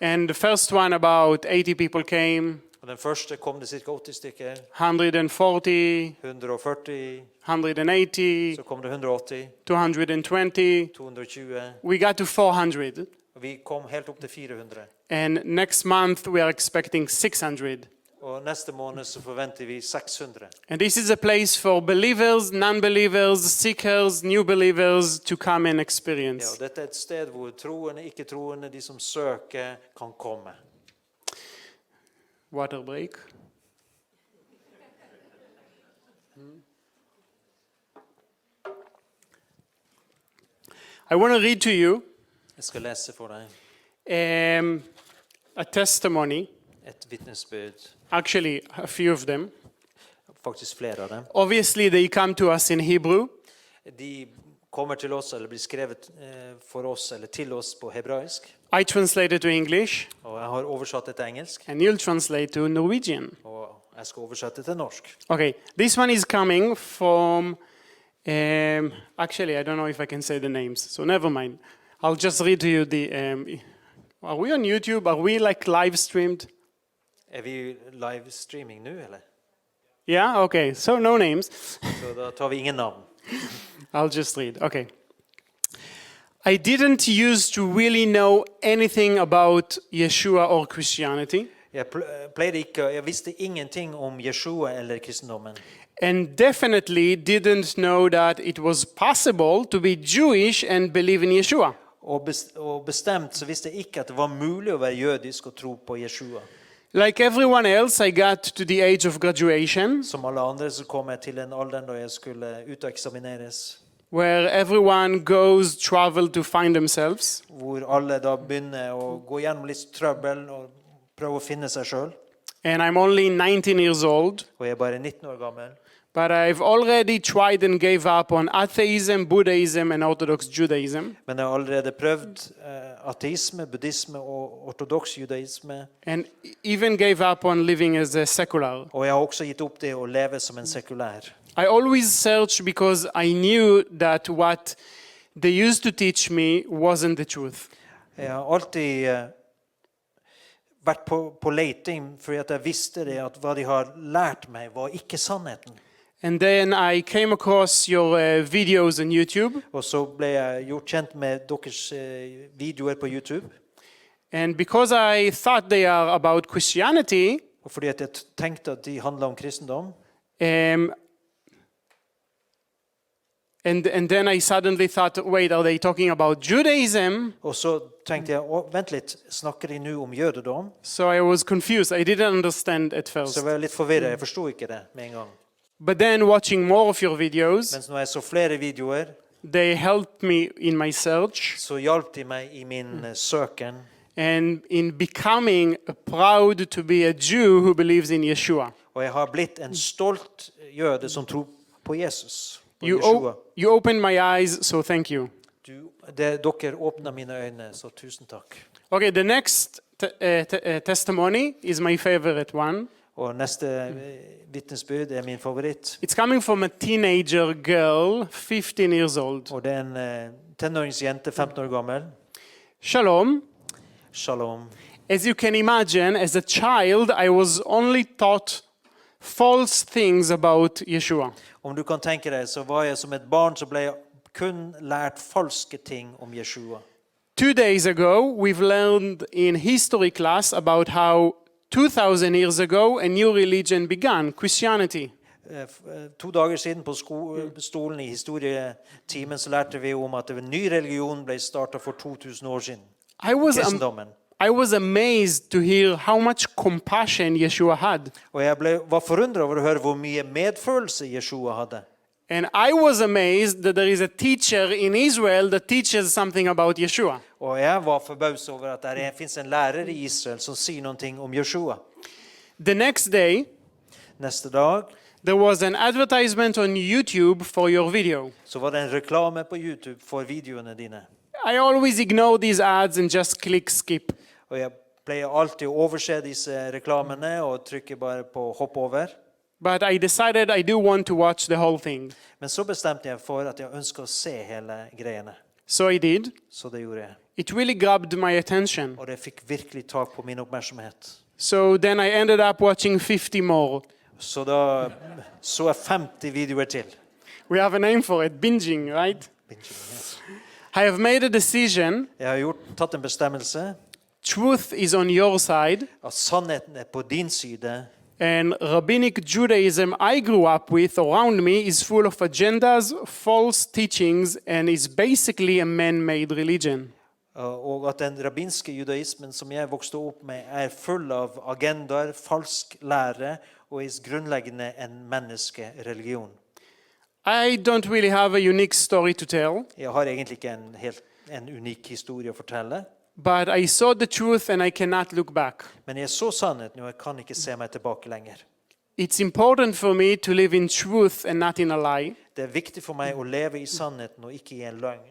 And the first one, about 80 people came. Og den første kom det ca. 80 stykker. 140, 140. 180, Så kom det 180. 220. 220. We got to 400. Og vi kom helt opp til 400. And next month, we are expecting 600. Og neste måned så forventer vi 600. And this is a place for believers, non-believers, seekers, new believers to come and Ja, experience. og dette et sted hvor troende, ikke troende, de som søker, kan komme. Water break. I want to read to you Jeg skal lese for deg a testimony, et vitnesbyrd. actually a few of them. Faktisk flere av dem. Obviously, they come to us in Hebrew, De kommer til oss, eller blir skrevet for oss, eller til oss på hebraisk. I translate it to English, Og jeg har oversatt det til engelsk, and you'll translate to Norwegian. og jeg skal oversette det til norsk. Okay, this one is coming from, actually, I don't know if I can say the names, so never mind. I'll just read to you the, are we on YouTube? Are we like live streamed? Er vi live streaming nå, eller? Yeah, okay, so no names. Så da tar vi ingen navn. I'll just read, okay. I didn't used to really know anything about Yeshua or Christianity. Jeg visste ingenting om Yeshua eller kristendommen. And definitely didn't know that it was possible to be Jewish and believe in Yeshua. Og bestemt så visste jeg ikke at det var mulig å være jødisk og tro på Yeshua. Like everyone else, I got to the age of graduation, Som alle andre så kom jeg til en alder da jeg skulle uteksamineres, where everyone goes travel to find themselves. hvor alle da begynner å gå gjennom litt trøbbel og prøve å finne seg selv. And I'm only 19 years old. Og jeg er bare 19 år gammel. But I've already tried and gave up on atheism, Buddhism, and Orthodox Judaism. Men jeg har allerede prøvd ateisme, buddhisme og ortodoks judaisme. And even gave up on living as a secular. Og jeg har også gitt opp det å leve som en sekulær. I always searched because I knew that what they used to teach me wasn't the truth. Jeg har alltid vært på leiting, fordi at jeg visste det at hva de har lært meg var ikke sannheten. And then I came across your videos on YouTube. Og så ble jeg gjort kjent med deres videoer på YouTube. And because I thought they are about Christianity, og fordi at jeg tenkte at de handler om kristendom, and then I suddenly thought, wait, are they talking about Judaism? Og så tenkte jeg, vent litt, snakker de nå om jødedom? So I was confused. I didn't understand at first. Så var jeg litt forvirret. Jeg forstod ikke det med en gang. But then watching more of your videos, mens når jeg så flere videoer, they helped me in my search. Så hjalp de meg i min søken. And in becoming proud to be a Jew who believes in Yeshua. Og jeg har blitt en stolt jøde som tror på Jesus. You opened my eyes, so thank you. Dere åpner mine øyne, så tusen takk. Okay, the next testimony is my favorite one. Og neste vitnesbyrd er min favoritt. It's coming from a teenager girl, 15 years old. Og det er en tenåringsjente, 15 år gammel. Shalom. Shalom. As you can imagine, as a child, I was only taught false things about Yeshua. Om du kan tenke deg, så var jeg som et barn, så ble jeg kun lært falske ting om Yeshua. 2 days ago, we've learned in history class about how 2,000 years ago a new religion began, Christianity. 2 dager siden på stolen i historietimen så lærte vi om at en ny religion ble startet for 2000 år siden. Kristendommen. I was amazed to hear how much compassion Yeshua had. Og jeg var forundret over å høre hvor mye medfølelse Yeshua hadde. And I was amazed that there is a teacher in Israel that teaches something about Yeshua. Og jeg var forbauset over at det finnes en lærer i Israel som sier noe om Yeshua. The next day, neste dag, there was an advertisement on YouTube for your video. Så var det en reklame på YouTube for videoene dine. I always ignore these ads and just click skip. Og jeg pleier alltid å overse disse reklamene og trykker bare på hopp over. But I decided I do want to watch the whole thing. Men så bestemte jeg for at jeg ønsker å se hele greiene. So I did. Så det gjorde jeg. It really grabbed my attention. Og det fikk virkelig tak på min oppmerksomhet. So then I ended up watching 50 more. Så da så jeg 50 videoer til. We have a name for it, binging, right? Binging, yes. I have made a decision. Jeg har tatt en bestemmelse. Truth is on your side. At sannheten er på din side. And Rabbinic Judaism I grew up with around me is full of agendas, false teachings, and is basically a man-made religion. Og at den rabbinske judaismen som jeg vokste opp med er full av agendaer, falsk lære og er grunnleggende en menneskereligion. I don't really have a unique story to tell. Jeg har egentlig ikke en unik historie å fortelle. But I saw the truth and I cannot look back. Men jeg så sannheten, og jeg kan ikke se meg tilbake lenger. It's important for me to live in truth and not in a lie. Det er viktig for meg å leve i sannheten og ikke i en løgn.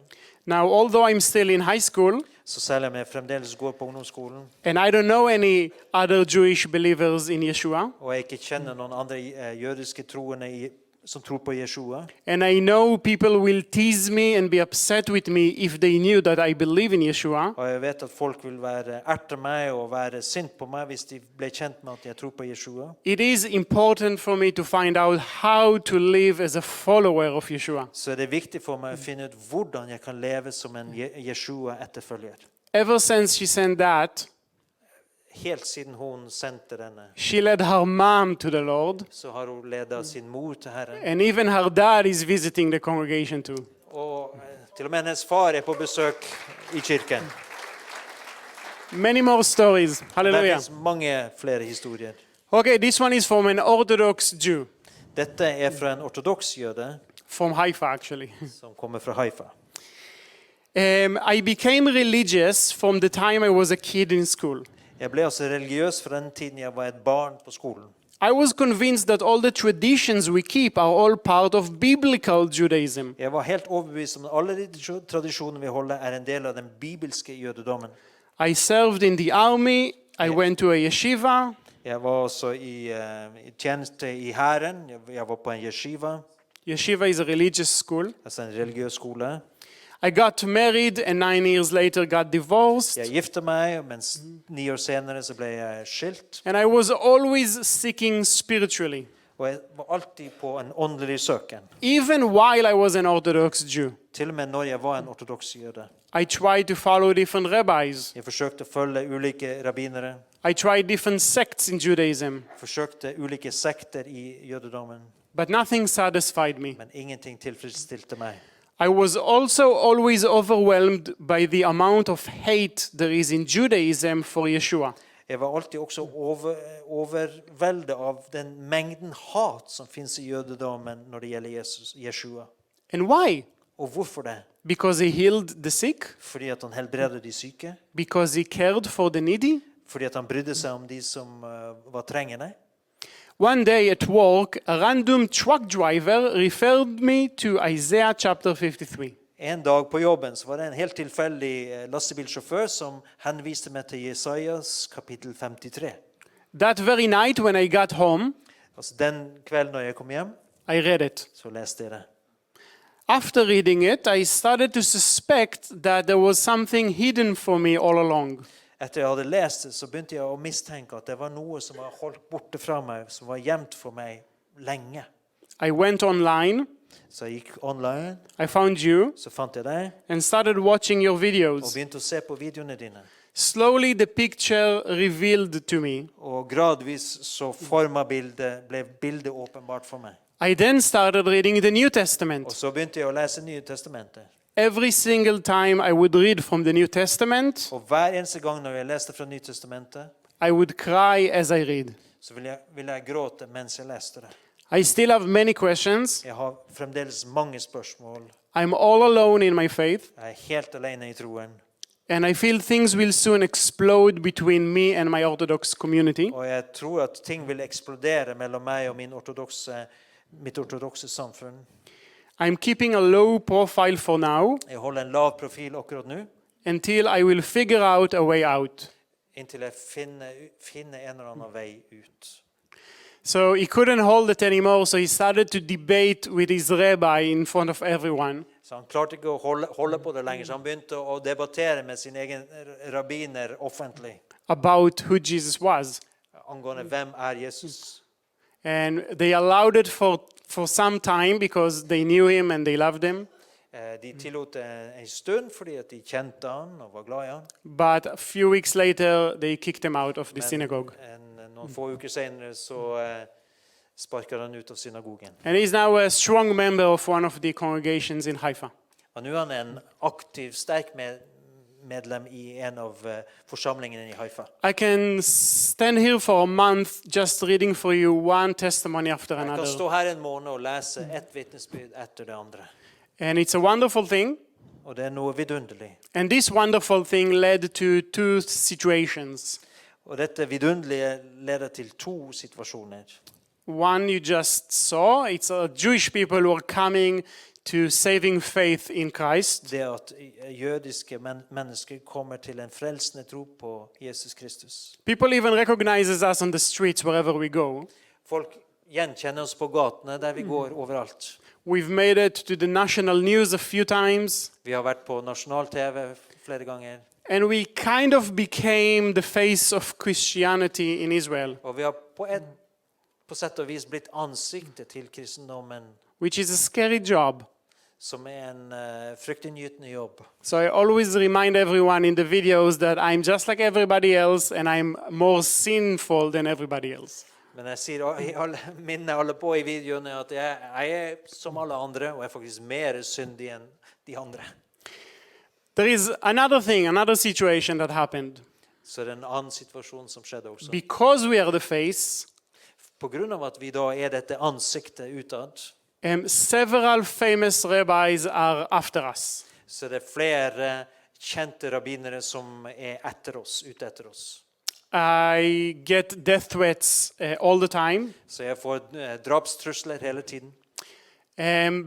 Now, although I'm still in high school, så selv om jeg fremdeles går på ungdomsskolen, and I don't know any other Jewish believers in Yeshua, og jeg ikke kjenner noen andre jødiske troende som tror på Yeshua, and I know people will tease me and be upset with me if they knew that I believe in Yeshua. Og jeg vet at folk vil erte meg og være sint på meg hvis de ble kjent med at jeg tror på Yeshua. It is important for me to find out how to live as a follower of Yeshua. Så det er viktig for meg å finne ut hvordan jeg kan leve som en Yeshua etterfølger. Ever since she sent that, helt siden hun sendte denne, she led her mom to the Lord. Så har hun ledet sin mor til Herren. And even her dad is visiting the congregation too. Og til og med hennes far er på besøk i kirken. Many more stories. Hallelujah. Det finnes mange flere historier. Okay, this one is from an Orthodox Jew. Dette er fra en ortodoks jøde. From Haifa, actually. Som kommer fra Haifa. I became religious from the time I was a kid in school. Jeg ble altså religiøs fra den tiden jeg var et barn på skolen. I was convinced that all the traditions we keep are all part of biblical Judaism. Jeg var helt overbevist om at alle de tradisjoner vi holder en del av den bibelske jødedommen. I served in the army. I went to a yeshiva. Jeg var også i tjeneste i hæren. Jeg var på en yeshiva. Yeshiva is a religious school. Altså en religiøs skole. I got married and 9 years later got divorced. Jeg gifte meg, mens 9 år senere så ble jeg skilt. And I was always seeking spiritually. Og jeg var alltid på en åndelig søken. Even while I was an Orthodox Jew. Til og med når jeg var en ortodoks jøde. I tried to follow different rabbis. Jeg forsøkte å følge ulike rabbinere. I tried different sects in Judaism. Forsøkte ulike sekter i jødedommen. But nothing satisfied me. Men ingenting tilfredsstilte meg. I was also always overwhelmed by the amount of hate there is in Judaism for Yeshua. Jeg var alltid også overveldet av den mengden hat som finnes i jødedommen når det gjelder Jeshua. And why? Og hvorfor det? Because he healed the sick? Fordi at han helbredet de syke? Because he cared for the needy? Fordi at han brydde seg om de som var trengende? One day at work, a random truck driver referred me to Isaiah chapter 53. En dag på jobben så var det en helt tilfeldig lastebilsjåfør som henviste meg til Jesajas kapittel 53. That very night when I got home, altså den kvelden når jeg kom hjem, I read it. Så leste jeg det. After reading it, I started to suspect that there was something hidden for me all along. Etter jeg hadde lest det, så begynte jeg å mistenke at det var noe som var holdt borte fra meg, som var gjemt for meg lenge. I went online. Så jeg gikk online. I found you. Så fant jeg deg. And started watching your videos. Og begynte å se på videoene dine. Slowly the picture revealed to me. Og gradvis så ble bildet åpenbart for meg. I then started reading the New Testament. Og så begynte jeg å lese Nye testamentet. Every single time I would read from the New Testament, og hver eneste gang når jeg leste fra Nye testamentet, I would cry as I read. Så ville jeg gråte mens jeg leste det. I still have many questions. Jeg har fremdeles mange spørsmål. I'm all alone in my faith. Jeg helt alene i troen. And I feel things will soon explode between me and my Orthodox community. Og jeg tror at ting vil eksplodere mellom meg og mitt ortodokse samfunn. I'm keeping a low profile for now. Jeg holder en lav profil akkurat nå. Until I will figure out a way out. Inntil jeg finner en eller annen vei ut. So he couldn't hold it anymore, so he started to debate with his rabbi in front of everyone. Så han klarte ikke å holde på det lenger, så han begynte å debattere med sin egen rabbiner offentlig. About who Jesus was. Angående hvem Jesus. And they allowed it for some time because they knew him and they loved him. De tillot en stund fordi at de kjente han og var glad i han. But a few weeks later they kicked him out of the synagogue. Noen få uker senere så sparket han ut av synagogen. And he's now a strong member of one of the congregations in Haifa. Og nå er han en aktiv, sterk medlem i en av forsamlingene i Haifa. I can stand here for a month just reading for you one testimony after Jeg another. kan stå her en måned og lese ett vitnesbyrd etter det andre. And it's a wonderful thing. Og det er noe vidunderlig. And this wonderful thing led to two situations. Og dette vidunderlige leder til to situasjoner. One you just saw, it's Jewish people who are coming to saving faith in Christ. Det at jødiske mennesker kommer til en frelsende tro på Jesus Kristus. People even recognizes us on the streets wherever we go. Folk gjenkjenner oss på gatene der vi går overalt. We've made it to the national news a few times. Vi har vært på nasjonal TV flere ganger. And we kind of became the face of Christianity in Israel. Og vi har på sett og vis blitt ansiktet til kristendommen. Which is a scary job. Som en fryktinngytende jobb. So I always remind everyone in the videos that I'm just like everybody else and I'm more sinful than everybody else. Men jeg minner alle på i videoene at jeg er som alle andre, og jeg er faktisk mer syndig enn de andre. There is another situation that happened. Så det er en annen situasjon som skjedde også. Because we are the face, på grunn av at vi da er dette ansiktet utad, several famous rabbis are after us. Så det er flere kjente rabbinere som er ute etter oss. I get death threats all the time. Så jeg får drapstrusler hele tiden.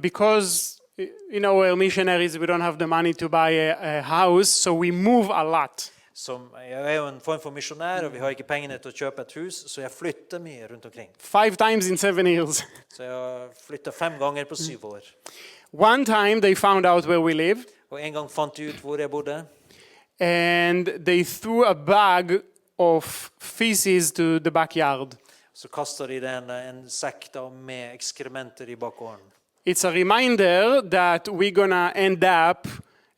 Because, we're missionaries, we don't have the money to buy a house, so we move a lot. Jeg jo en form for misjonær, og vi har ikke pengene til å kjøpe et hus, så jeg flytter mye rundt omkring. 5 times in 7 years. Så jeg flytter 5 ganger på 7 år. One time they found out where we live. Og en gang fant de ut hvor jeg bodde. And they threw a bag of feces to the backyard. Så kastet de en sekk med ekskrementer i bakgården. It's a reminder that we're gonna end up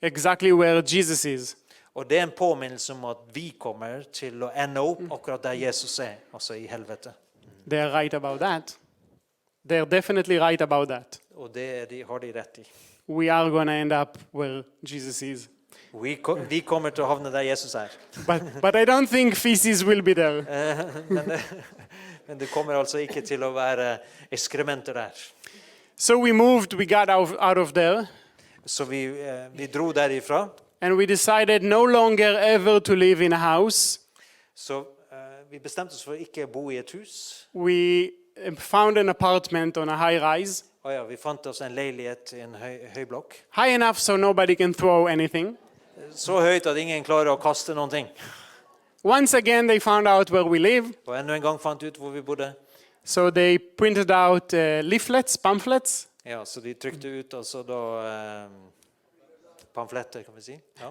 exactly where Jesus is. Og det en påminnelse om at vi kommer til å ende opp akkurat der Jesus altså i helvete. They're right about that. They're definitely right about that. Og det har de rett i. We are gonna end up where Jesus is. Vi kommer til å havne der Jesus But I don't think feces will be there. Men det kommer altså ikke til å være ekskrementer der. So we moved, we got out of there. Så vi dro derifra. And we decided no longer ever to live in a house. Så vi bestemte oss for ikke bo i et hus. We found an apartment on a high rise. Ja, vi fant oss en leilighet i en høy blokk. High enough so nobody can throw anything. Så høyt at ingen klarer å kaste noen ting. Once again they found out where we live. Og enda en gang fant ut hvor vi bodde. So they printed out leaflets, pamphlets. Ja, så de trykte ut altså da pamfletter, kan vi si. Ja.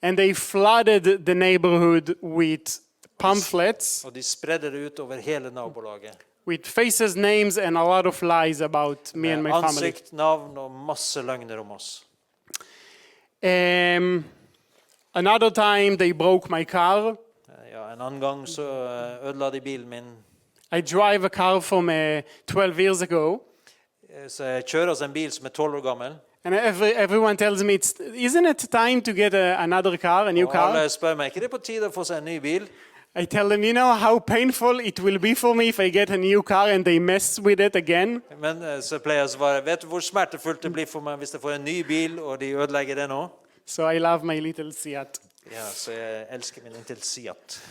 And they flooded the neighborhood with pamphlets. Og de spredde det ut over hele nabolaget. With faces, names and a lot of lies about me and my family. Ansikt, navn og masse løgner om oss. Another time they broke my car. Ja, en annen gang så ødela de bilen min. I drive a car from 12 years ago. Så jeg kjører altså en bil som 12 år gammel. And everyone tells me, isn't it time to get another car, a new car? Og alle spør meg, ikke det på tide å få seg en ny bil? I tell them, how painful it will be for me if I get a new car and they mess with it again. Men så pleier jeg å svare, vet du hvor smertefullt det blir for meg hvis jeg får en ny bil og de ødelegger det nå? So I love my little Seat. Ja, så jeg elsker min lille Seat.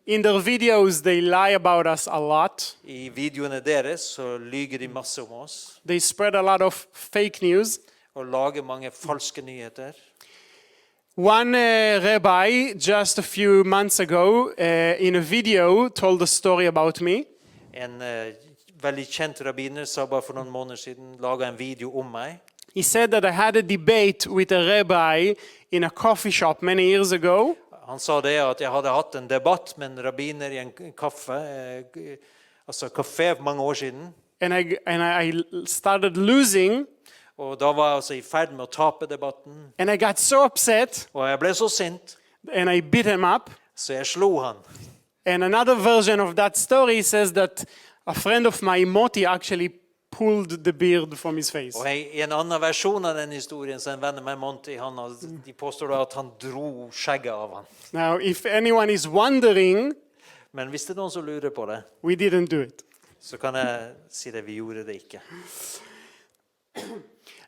In their videos, they lie about us a lot. I videoene deres så lyger de masse om oss. They spread a lot of fake news. Og lager mange falske nyheter. One rabbi just a few months ago in a video told a story about me. En veldig kjent rabbiner sa bare for noen måneder siden laget en video om meg. He said that I had a debate with a rabbi in a coffee shop many years ago. Han sa det at jeg hadde hatt en debatt med en rabbiner i en kaffe, altså kafé for mange år siden. And I started losing. Og da var jeg altså i ferd med å tape debatten. And I got so upset. Og jeg ble så sint. And I beat him up. Så jeg slo han. And another version of that story says that a friend of mine, Moti, actually pulled the beard from his face. Og i en annen versjon av den historien så en venn av meg, Monty, de påstår da at han dro skjegget av han. Now, if anyone is wondering, men hvis det er noen som lurer på det, we didn't do it. Så kan jeg si det, vi gjorde det ikke.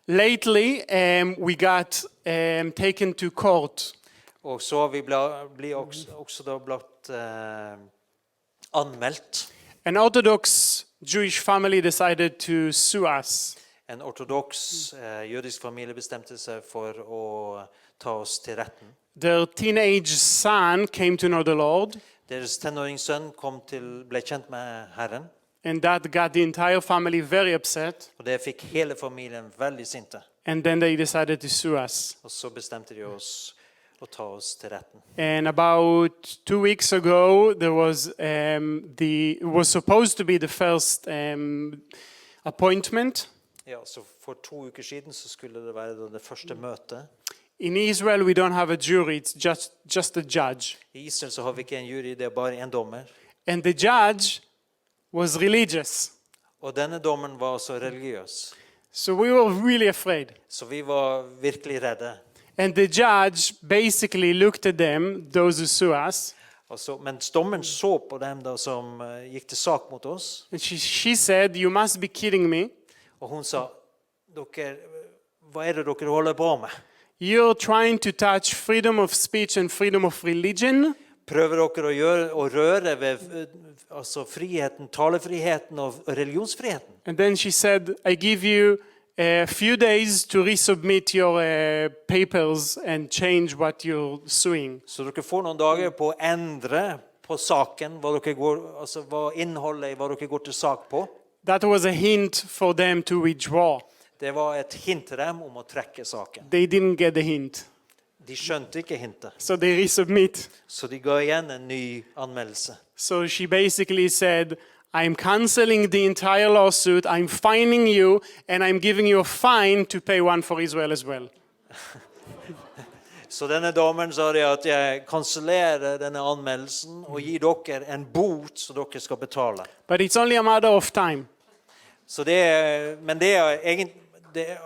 Lately, we got taken to court. Og så vi ble også da blitt anmeldt. An Orthodox Jewish family decided to sue us. En ortodoks jødisk familie bestemte seg for å ta oss til retten. Their teenage son came to know the Lord. Deres tenåringssønn ble kjent med Herren. And that got the entire family very upset. Og det fikk hele familien veldig sinte. And then they decided to sue us. Og så bestemte de oss å ta oss til retten. And about 2 weeks ago, there was was supposed to be the first appointment. Ja, så for 2 uker siden så skulle det være det første møtet. In Israel, we don't have a jury; it's just a judge. I Israel så har vi ikke en jury, det er bare en dommer. And the judge was religious. Og denne dommeren var også religiøs. So we were really afraid. Så vi var virkelig redde. And the judge basically looked at them, those who sue us. Mens dommeren så på dem da, som gikk til sak mot oss. And she said, "You must be kidding me. Og hun sa, hva er det dere holder på med? You're trying to touch freedom of speech and freedom of religion. Prøver dere å røre ved altså friheten, talefriheten og religionsfriheten? And then she said, I give you a few days to resubmit your papers and change what you're suing. Så dere får noen dager på å endre på saken, hva innholdet i hva dere går til sak på. That was a hint for them to withdraw. Det var et hint til dem om å trekke saken. They didn't get the hint. De skjønte ikke hintet. So they resubmit. Så de ga igjen en ny anmeldelse. So she basically said, I'm canceling the entire lawsuit, I'm fining you, and I'm giving you a fine to pay one for Israel as well. Så denne damen sa det at jeg kansellerer denne anmeldelsen og gir dere en bot så dere skal betale. But it's only a matter of time. Så men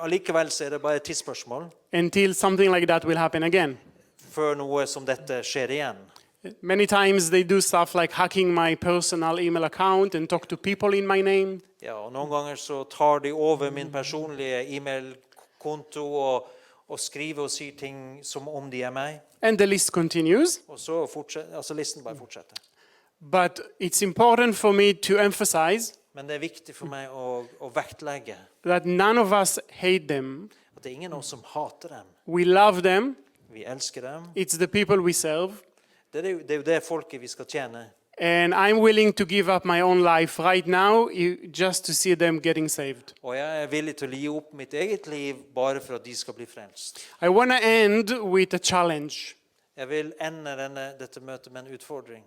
allikevel så det bare et tidsspørsmål. Until something like that will happen again. Før noe som dette skjer igjen. Many times they do stuff like hacking my personal email account and talk to people in my name. Ja, og noen ganger så tar de over min personlige e-mailkonto og skriver og sier ting som om de meg. And the list continues. Og så fortsetter, listen bare fortsetter. But it's important for me to emphasize Men det viktig for meg å vektlegge that none of us hate them. At det ingen av oss som hater dem. We love them. Vi elsker dem. It's the people we serve. Det er jo det folket vi skal tjene. And I'm willing to give up my own life right now just to see them getting saved. Og jeg er villig til å gi opp mitt eget liv bare for at de skal bli frelst. I want to end with a challenge. Jeg vil ende dette møtet med en utfordring.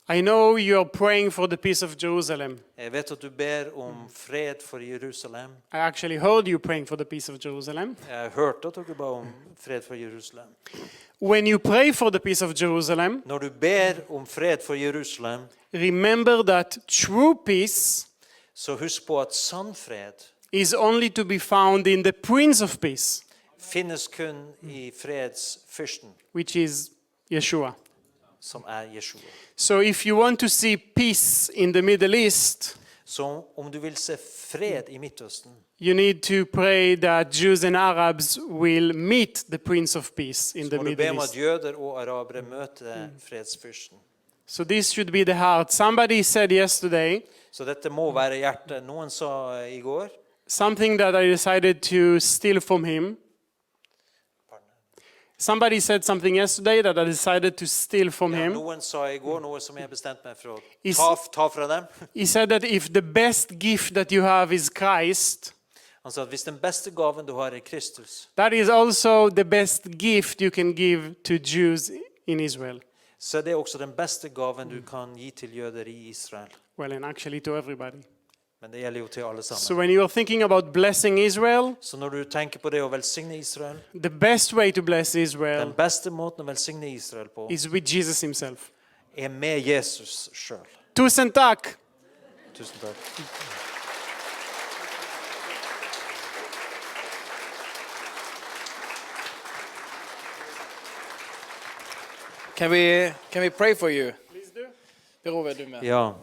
I know you're praying for the peace of Jerusalem. Jeg vet at du ber om fred for Jerusalem. I actually heard you praying for the peace of Jerusalem. Jeg har hørt at dere ba om fred for Jerusalem. When you pray for the peace of Jerusalem, når du ber om fred for Jerusalem, remember that true peace så husk på at sann fred is only to be found in the Prince of Peace, finnes kun i fredsfyrsten, which is Yeshua. Som Yeshua. So if you want to see peace in the Middle East, så om du vil se fred i Midtøsten, you need to pray that Jews and Arabs will meet the Prince of Peace in the Middle East. at jøder og arabere møter fredsfyrsten. So this should be the heart. Somebody said yesterday, så dette må være hjertet. Noen sa i går, something that I decided to steal from him. Somebody said something yesterday that I decided to steal from him. Noen sa i går noe som jeg bestemte meg for å ta fra dem. He said that if the best gift that you have is Christ, han sa at hvis den beste gaven du har er Kristus, that is also the best gift you can give to Jews in Israel. Så det er også den beste gaven du kan gi til jøder i Israel. Well, and actually to everybody. Men det gjelder jo til alle sammen. So when you are thinking about blessing Israel, så når du tenker på det å velsigne Israel, the best way to bless Israel den beste måten å velsigne Israel på, is with Jesus himself. Er med Jesus selv. Tusen takk. Tusen takk. Can we pray for you? Please do. Berove du med. Ja,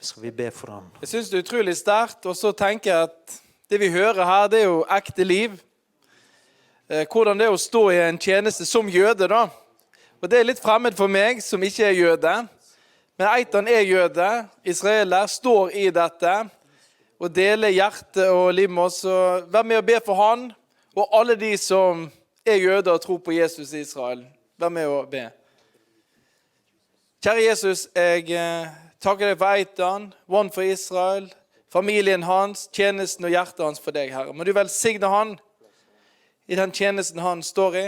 skal vi be for ham. Jeg synes det er utrolig sterkt, og så tenker jeg at det vi hører her, det er jo ekte liv. Hvordan det er å stå i en tjeneste som jøde da. Og det er litt fremmed for meg som ikke er jøde. Men Eitan er jøde, israeler, står i dette, og deler hjerte og liv med oss. Og vær med å be for han, og alle de som er jøder og tror på Jesus i Israel. Vær med å be. Kjære Jesus, jeg takker deg for Eitan, One for Israel, familien hans, tjenesten og hjertet hans for deg, Herre. Må du velsigne han i den tjenesten han står i.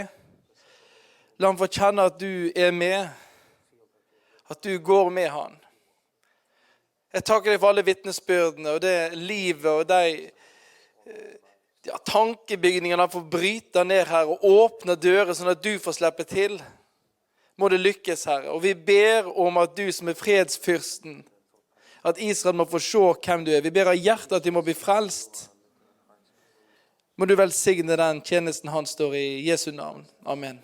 La han få kjenne at du er med, at du går med han. Jeg takker deg for alle vittnesbyrdene og det livet og de tankebygningene han får bryte ned her og åpne dører sånn at du får slippe til. Må det lykkes, Herre. Og vi ber om at du som er fredsfyrsten, at Israel må få se hvem du er. Vi ber av hjertet at de må bli frelst. Må du velsigne den tjenesten han står i Jesu navn. Amen.